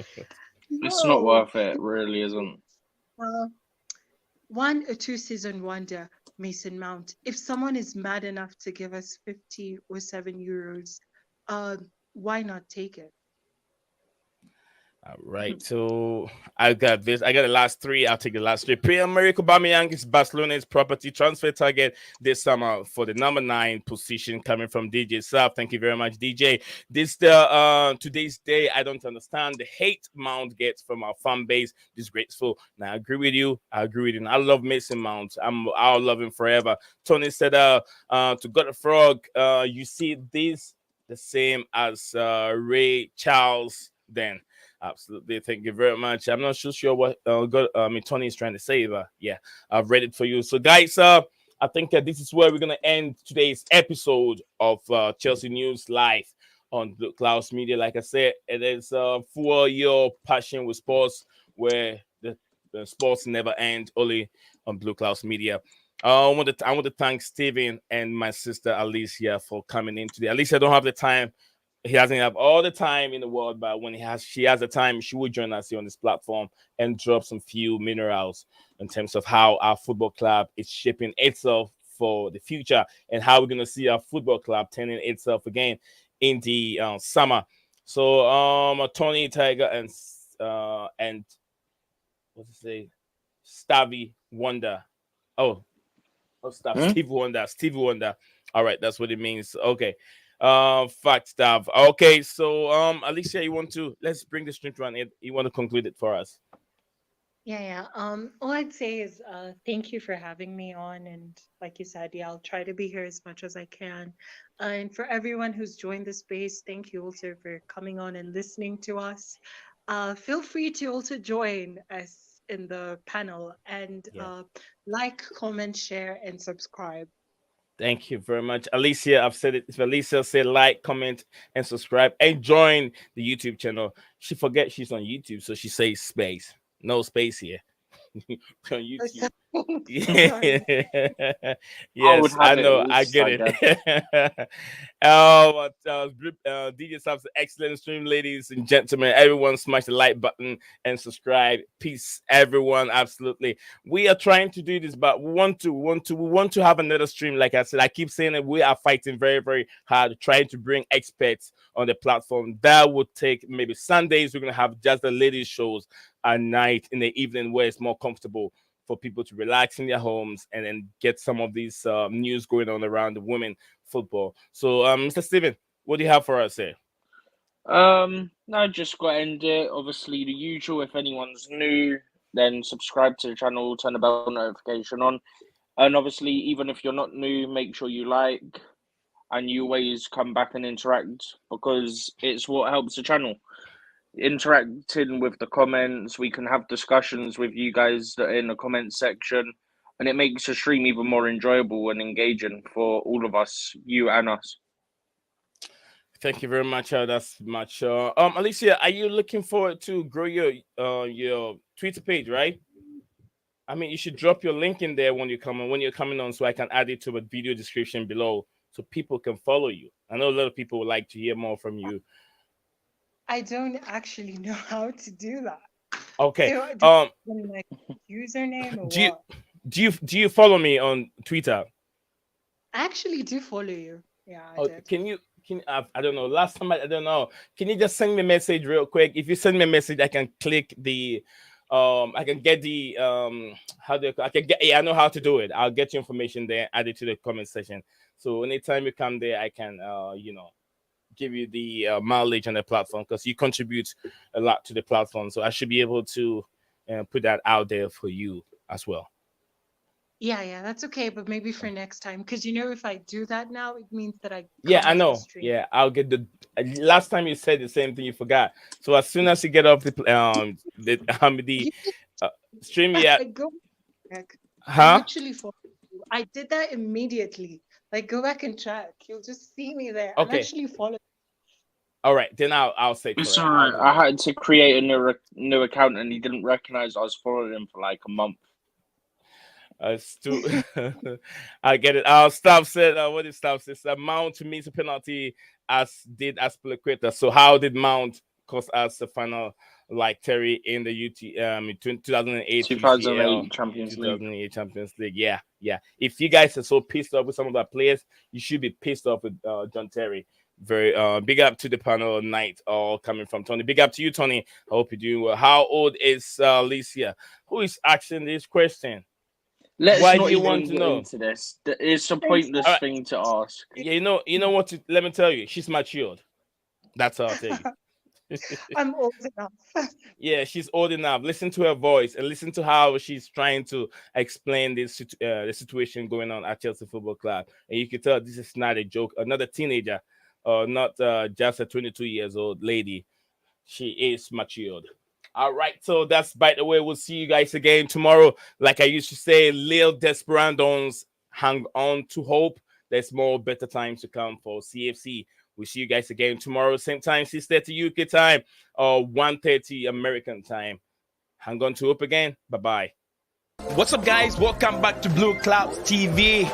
not No. worth it. Really isn't. Uh, 1 or 2 season wonder, Mason Mount. If someone is mad enough to give us 50 or 7 euros, why not take it? All right, so I got this. I got the last three. I'll take the last three. Pierre-Emerick Aubameyang is Barcelona's property transfer target this summer for the number 9 position, coming from DJ Saf. Thank you very much, DJ. This today's day. I don't understand the hate Mount gets from our fan base. Disgraceful. Now I agree with you. I agree with you. And I love Mason Mount. I'll love him forever. Tony said, to God a Frog. You see this the same as Ray Charles then. Absolutely. Thank you very much. I'm not so sure what Tony is trying to say, but yeah, I've read it for you. So, guys, I think this is where we're going to end today's episode of Chelsea News Live on Blueclouds Media. Like I said, it is for your passion with sports, where the sports never end, only on Blueclouds Media. I want to thank Steven and my sister Alicia for coming in today. Alicia don't have the time, he doesn't have all the time in the world, but when she has the time, she will join us here on this platform and drop some few minerals in terms of how our football club is shaping itself for the future, and how we're gonna see our football club turning itself again in the summer. So Tony Tiger and what's it say, Stavi Wonder. Oh, stop. Hmm? Steve Wonder. Stevie Wonder. All right, that's what it means. Okay. Fact stuff. Okay, so Alicia, let's bring the stream to an end. You want to conclude it for us? Yeah. All I'd say is thank you for having me on. And like you said, yeah, I'll try to be here as much as I can. And for everyone who's joined the space, thank you also for coming on and listening to us. Feel free to also join us in the panel and Yeah. like, comment, share, and subscribe. Thank you very much, Alicia. I've said it. If Alicia say like, comment, and subscribe, and join the YouTube channel. She forgets she's on YouTube, so she says space. No space here. On Oh, YouTube. sorry. Yeah. I would Yes, I have it know. I as get I guess. it. DJ Subs, excellent stream, ladies and gentlemen. Everyone, smash the like button and subscribe. Peace, everyone. Absolutely. We are trying to do this, but we want to have another stream. Like I said, I keep saying that we are fighting very, very hard, trying to bring experts on the platform. That would take maybe Sundays. We're gonna have just the ladies shows at night in the evening, where it's more comfortable for people to relax in their homes and then get some of these news going on around the women football. So, Mr. Steven, what do you have for us here? No, just got to end it. Obviously, the usual. If anyone's new, then subscribe to the channel, turn the bell notification on, and obviously, even if you're not new, make sure you like, and you always come back and interact because it's what helps the channel. Interacting with the comments, we can have discussions with you guys that are in the comments section, and it makes the stream even more enjoyable and engaging for all of us, you and us. Thank you very much. That's much. Alicia, are you looking forward to grow your Twitter page, right? I mean, you should drop your link in there when you're coming on, so I can add it to the video description below, so people can follow you. I know a lot of people would like to hear more from you. I don't actually know how to do that. Okay. Do I like username or Do you what? do you follow me on Twitter? I actually do follow you. Yeah, I Oh, did. I don't know. Last time I don't know. Can you just send me a message real quick? If you send me a message, I can click the I can get the I can get, yeah, I know how to do it. I'll get your information there, add it to the comment section. So anytime you come there, I can give you the mileage on the platform, because you contribute a lot to the platform. So I should be able to put that out there for you as well. Yeah, that's okay, but maybe for next time, because if I do that now, it means that I Yeah, come I off the know. stream. Yeah, I'll get the last time you said the same thing, you forgot. So as soon as you get off the stream, yeah, Go back. I huh? literally followed you. I did that immediately. Like, go back and check. You'll just see me there. I'm Okay. actually following. All right, then I'll say It's correct. alright. I had to create a new account, and he didn't recognize I was following him for like a month. I get it. Staff said, what did Staff say? Mount means a penalty, as did Aspilicueta. So how did Mount cost us the final, like Terry in the 2008 UCL, Champions 2008 Champions League? Yeah. If you guys are so pissed off with some of our players, you should be pissed off with John Terry. Very big up to the panel night, all coming from Tony. Big up to you, Tony. I hope you're doing well. How old is Alicia? Who is asking this question? Let's Why not do you even want to get know? into this. It's a pointless thing to ask. Yeah, you know what? Let me tell you, she's matured. That's all I'll tell you. I'm old enough. Yeah, she's old enough. Listen to her voice and listen to how she's trying to explain this the situation going on at Chelsea Football Club. And you can tell this is not a joke. Another teenager, not just a 22 years old lady. She is matured. All right, so that's, by the way, we'll see you guys again tomorrow. Like I used to say, Lil Desperados, hang on to hope. There's more better times to come for CFC. We'll see you guys again tomorrow, same time, 6:30 UK time, or 1:30 American time. Hang on to hope again. Bye-bye. What's up, guys? Welcome back to Blueclouds TV.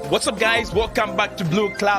What's up, guys? Welcome back to Blueclouds.